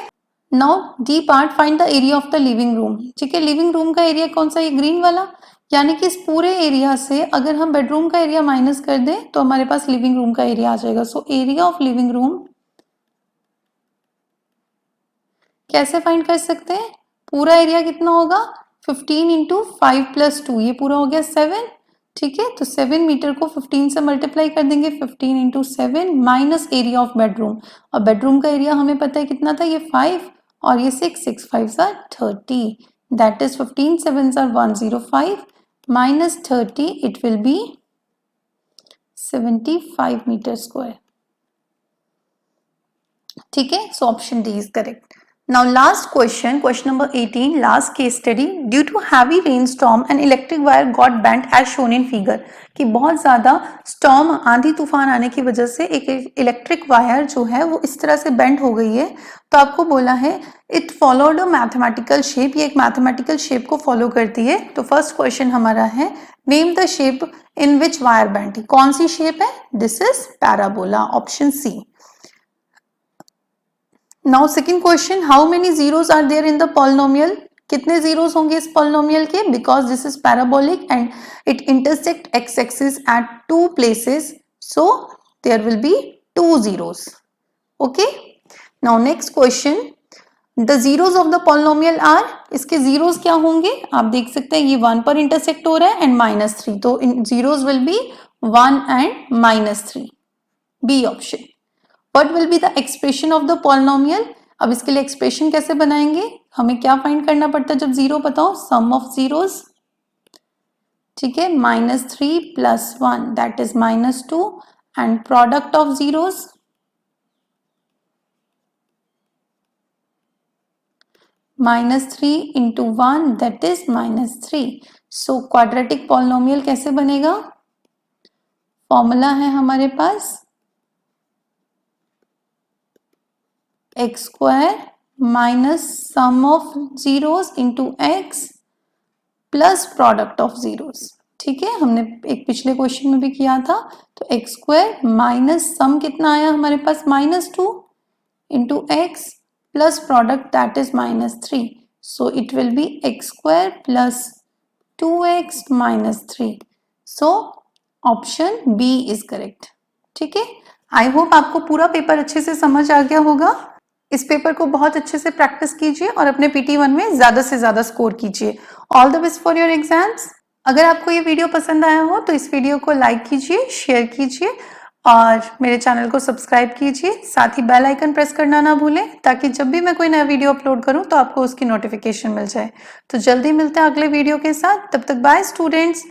now D part, find the area of the living room. ठीक है, लिविंग रूम का एरिया कौन सा, ये ग्रीन वाला, यानी कि इस पूरे एरिया से अगर हम बेडरूम का एरिया माइनस कर दें तो हमारे पास लिविंग रूम का एरिया आ जाएगा। So area of living room कैसे फाइंड कर सकते हैं, पूरा एरिया कितना होगा, 15 इंटू 5 प्लस 2, ये पूरा हो गया 7। ठीक है, तो 7 मीटर को 15 से मल्टीप्लाई कर देंगे, 15 into 7 minus area of bedroom, और बेडरूम का एरिया हमें पता है कितना था, ये 5 और ये 6, 6 5 are 30, that is 15 7 are 105 minus 30, it will be 75 metre square. ठीक है, so option D is correct. Now last question, question number 18, last case study. Due to heavy rainstorm, an electric wire got bent as shown in figure. कि बहुत ज़्यादा storm, आंधी तूफान आने की वजह से एक इलेक्ट्रिक वायर जो है वो इस तरह से बेंड हो गई है। तो आपको बोला है it followed a mathematical shape, ये एक मैथमेटिकल शेप को फॉलो करती है। तो फर्स्ट क्वेश्चन हमारा है name the shape in which wire bend, कौन सी शेप है, this is parabola, option C. Now second question, how many zeros are there in the polynomial, कितने जीरोस होंगे इस पॉलिनोमियल के, because this is parabolic and it intersect x axis at 2 places, so there will be 2 zeros. Okay, now next question, the zeros of the polynomial are, इसके zeros क्या होंगे, आप देख सकते हैं ये 1 पर इंटरसेक्ट हो रहा है एंड -3, तो zeros will be 1 and -3, B option. What will be the expression of the polynomial, अब इसके लिए एक्सप्रेशन कैसे बनाएंगे, हमें क्या फाइंड करना पड़ता है जब जीरो बताओ, सम ऑफ जीरोस। ठीक है, -3 plus 1 that is -2 and product of zeros -3 into 1 that is -3। So quadratic polynomial कैसे बनेगा, फॉर्मूला है हमारे पास x square minus sum of zeros into x plus product of zeros. ठीक है, हमने एक पिछले क्वेश्चन में भी किया था। तो एक्स स्क्वायर माइनस सम कितना आया हमारे पास, -2 into x plus product that is -3, so it will be x square plus 2x -3, so option B is correct. ठीक है, आई होप आपको पूरा पेपर अच्छे से समझ आ गया होगा। इस पेपर को बहुत अच्छे से प्रैक्टिस कीजिए और अपने PT1 में ज़्यादा से ज़्यादा स्कोर कीजिए। All the best for your exams. अगर आपको ये वीडियो पसंद आया हो तो इस वीडियो को लाइक कीजिए, शेयर कीजिए और मेरे चैनल को सब्सक्राइब कीजिए। साथ ही बेल आइकन प्रेस करना ना भूलें ताकि जब भी मैं कोई नया वीडियो अपलोड करूं तो आपको उसकी नोटिफिकेशन मिल जाए। तो जल्दी मिलते हैं अगले वीडियो के साथ, तब तक बाय स्टूडेंट्स।